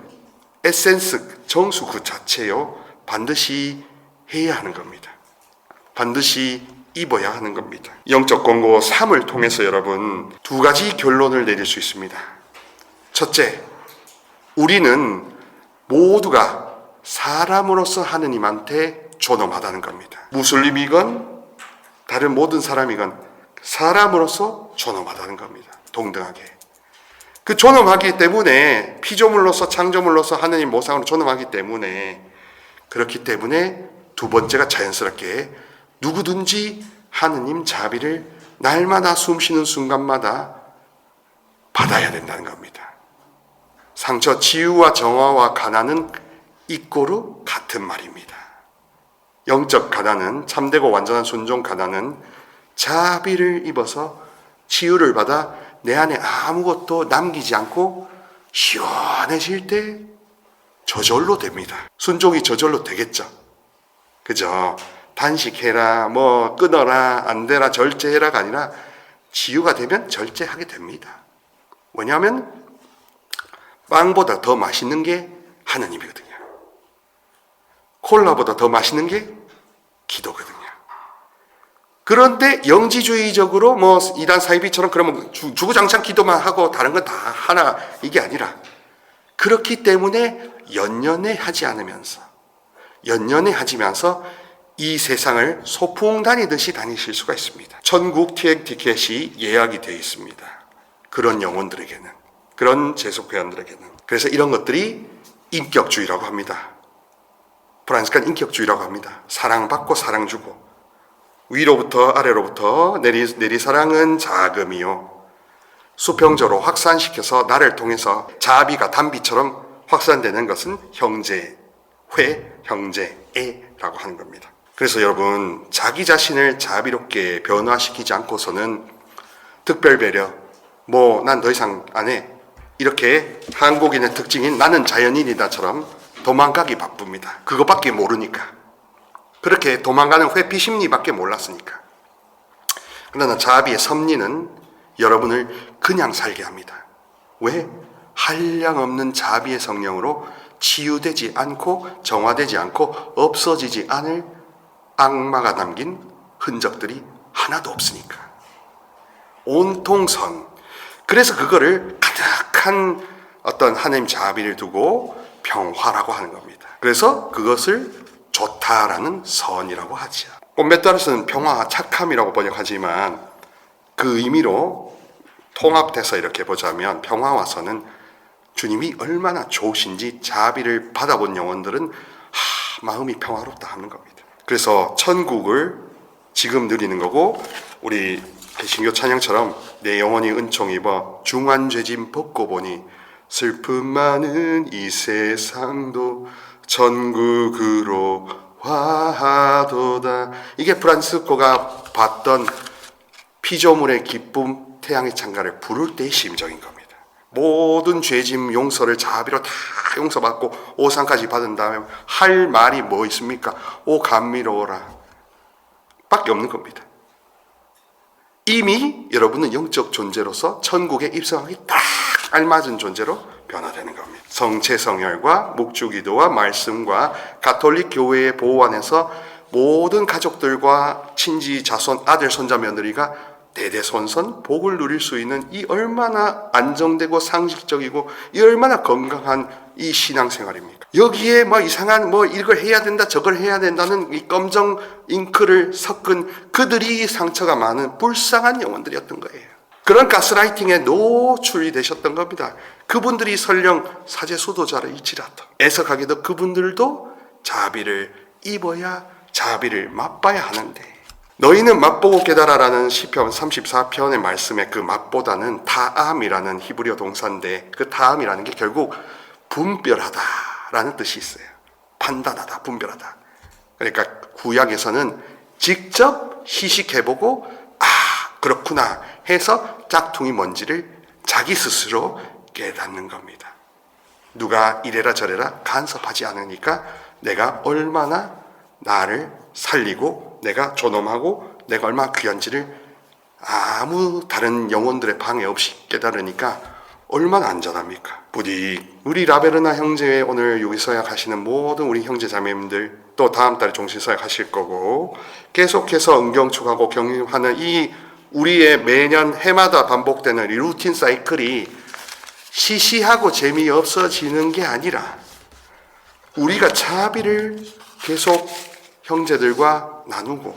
에센스, 정수 그 자체요. 반드시 해야 하는 겁니다. 반드시 입어야 하는 겁니다. 영적 권고 3을 통해서 여러분 두 가지 결론을 내릴 수 있습니다. 첫째, 우리는 모두가 사람으로서 하느님한테 존엄하다는 겁니다. 무슬림이건 다른 모든 사람이건 사람으로서 존엄하다는 겁니다. 동등하게. 그 존엄하기 때문에 피조물로서 창조물로서 하느님 모상으로 존엄하기 때문에 그렇기 때문에 두 번째가 자연스럽게 누구든지 하느님 자비를 날마다 숨쉬는 순간마다 받아야 된다는 겁니다. 상처 치유와 정화와 가난은 이꼬르 같은 말입니다. 영적 가난은 참되고 완전한 순종 가난은 자비를 입어서 치유를 받아 내 안에 아무것도 남기지 않고 시원해질 때 저절로 됩니다. 순종이 저절로 되겠죠. 그죠? 단식해라, 뭐 끊어라, 안 되라, 절제해라가 아니라 치유가 되면 절제하게 됩니다. 왜냐하면 빵보다 더 맛있는 게 하느님이거든요. 콜라보다 더 맛있는 게 기도거든요. 그런데 영지주의적으로 뭐 이단 사이비처럼 그러면 주구장창 기도만 하고 다른 건 다 하나 이게 아니라 그렇기 때문에 연연해 하지 않으면서 이 세상을 소풍 다니듯이 다니실 수가 있습니다. 천국 티켓이 예약이 되어 있습니다. 그런 영혼들에게는, 그런 재속회원들에게는. 그래서 이런 것들이 인격주의라고 합니다. 프란스칸 인격주의라고 합니다. 사랑받고 사랑 주고 위로부터 아래로부터 내리사랑은 자금이요. 수평적으로 확산시켜서 나를 통해서 자비가 단비처럼 확산되는 것은 형제애라고 하는 겁니다. 그래서 여러분 자기 자신을 자비롭게 변화시키지 않고서는 특별 배려, 뭐 난 더 이상 안 해. 이렇게 한국인의 특징인 나는 자연인이다처럼 도망가기 바쁩니다. 그거밖에 모르니까. 그렇게 도망가는 회피 심리밖에 몰랐으니까. 그러나 자비의 섭리는 여러분을 그냥 살게 합니다. 왜? 한량없는 자비의 성령으로 치유되지 않고 정화되지 않고 없어지지 않을 악마가 남긴 흔적들이 하나도 없으니까. 온통 선. 그래서 그거를 가득한 어떤 하나님 자비를 두고 평화라고 하는 겁니다. 그래서 그것을 좋다라는 선이라고 하죠. 몇 따라서는 평화, 착함이라고 번역하지만 그 의미로 통합돼서 이렇게 보자면 평화와 선은 주님이 얼마나 좋으신지 자비를 받아본 영혼들은 마음이 평화롭다 하는 겁니다. 그래서 천국을 지금 누리는 거고, 우리 개신교 찬양처럼 내 영혼이 은총 입어 중환죄짐 벗고 보니 슬픔 많은 이 세상도 천국으로 화하도다. 이게 프란시스코가 봤던 피조물의 기쁨, 태양의 창가를 부를 때의 심정인 겁니다. 모든 죄짐 용서를 자비로 다 용서받고 오상까지 받은 다음에 할 말이 뭐 있습니까? 오 감미로워라 밖에 없는 겁니다. 이미 여러분은 영적 존재로서 천국에 입성하기 딱 알맞은 존재로 변화되는 겁니다. 성체 성혈과 묵주기도와 말씀과 가톨릭 교회의 보호 안에서 모든 가족들과 친지 자손 아들 손자 며느리가 대대손손 복을 누릴 수 있는 이 얼마나 안정되고 상식적이고 이 얼마나 건강한 이 신앙생활입니까? 여기에 뭐 이상한 뭐 이걸 해야 된다 저걸 해야 된다는 이 검정 잉크를 섞은 그들이 상처가 많은 불쌍한 영혼들이었던 거예요. 그런 가스라이팅에 노출이 되셨던 겁니다. 그분들이 설령 사제 수도자를 일지라도 애석하게도 그분들도 자비를 입어야 자비를 맛봐야 하는데, 너희는 맛보고 깨달아라는 시편 34편의 말씀에 그 맛보다는 타암이라는 히브리어 동사인데, 그 타암이라는 게 결국 분별하다라는 뜻이 있어요. 판단하다, 분별하다. 그러니까 구약에서는 직접 희식해보고 그렇구나 해서 짝퉁이 뭔지를 자기 스스로 깨닫는 겁니다. 누가 이래라 저래라 간섭하지 않으니까 내가 얼마나 나를 살리고 내가 존엄하고 내가 얼마나 귀한지를 아무 다른 영혼들의 방해 없이 깨달으니까 얼마나 안전합니까? 부디 우리 라베르나 형제 오늘 여기 서약하시는 모든 우리 형제 자매님들, 또 다음 달에 종신 서약하실 거고 계속해서 은경축하고 경유하는 이 우리의 매년 해마다 반복되는 이 루틴 사이클이 시시하고 재미없어지는 게 아니라 우리가 자비를 계속 형제들과 나누고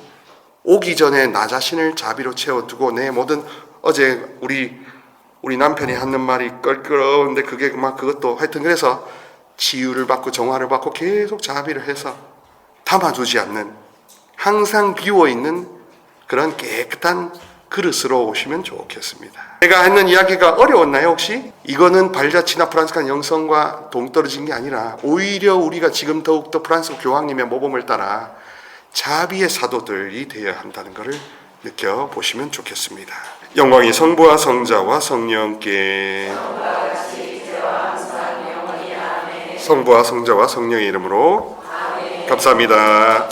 오기 전에 나 자신을 자비로 채워두고 내 모든, 어제 우리 남편이 하는 말이 껄끄러운데 그게 막 그것도 하여튼 그래서 치유를 받고 정화를 받고 계속 자비를 해서 담아두지 않는, 항상 비워있는 그런 깨끗한 그릇으로 오시면 좋겠습니다. 제가 했는 이야기가 어려웠나요 혹시? 이거는 발자취나 프란스칸 영성과 동떨어진 게 아니라 오히려 우리가 지금 더욱더 프란스 교황님의 모범을 따라 자비의 사도들이 되어야 한다는 것을 느껴보시면 좋겠습니다. 영광이 성부와 성자와 성령께, 성부와 성자와 성령의 이름으로 감사합니다.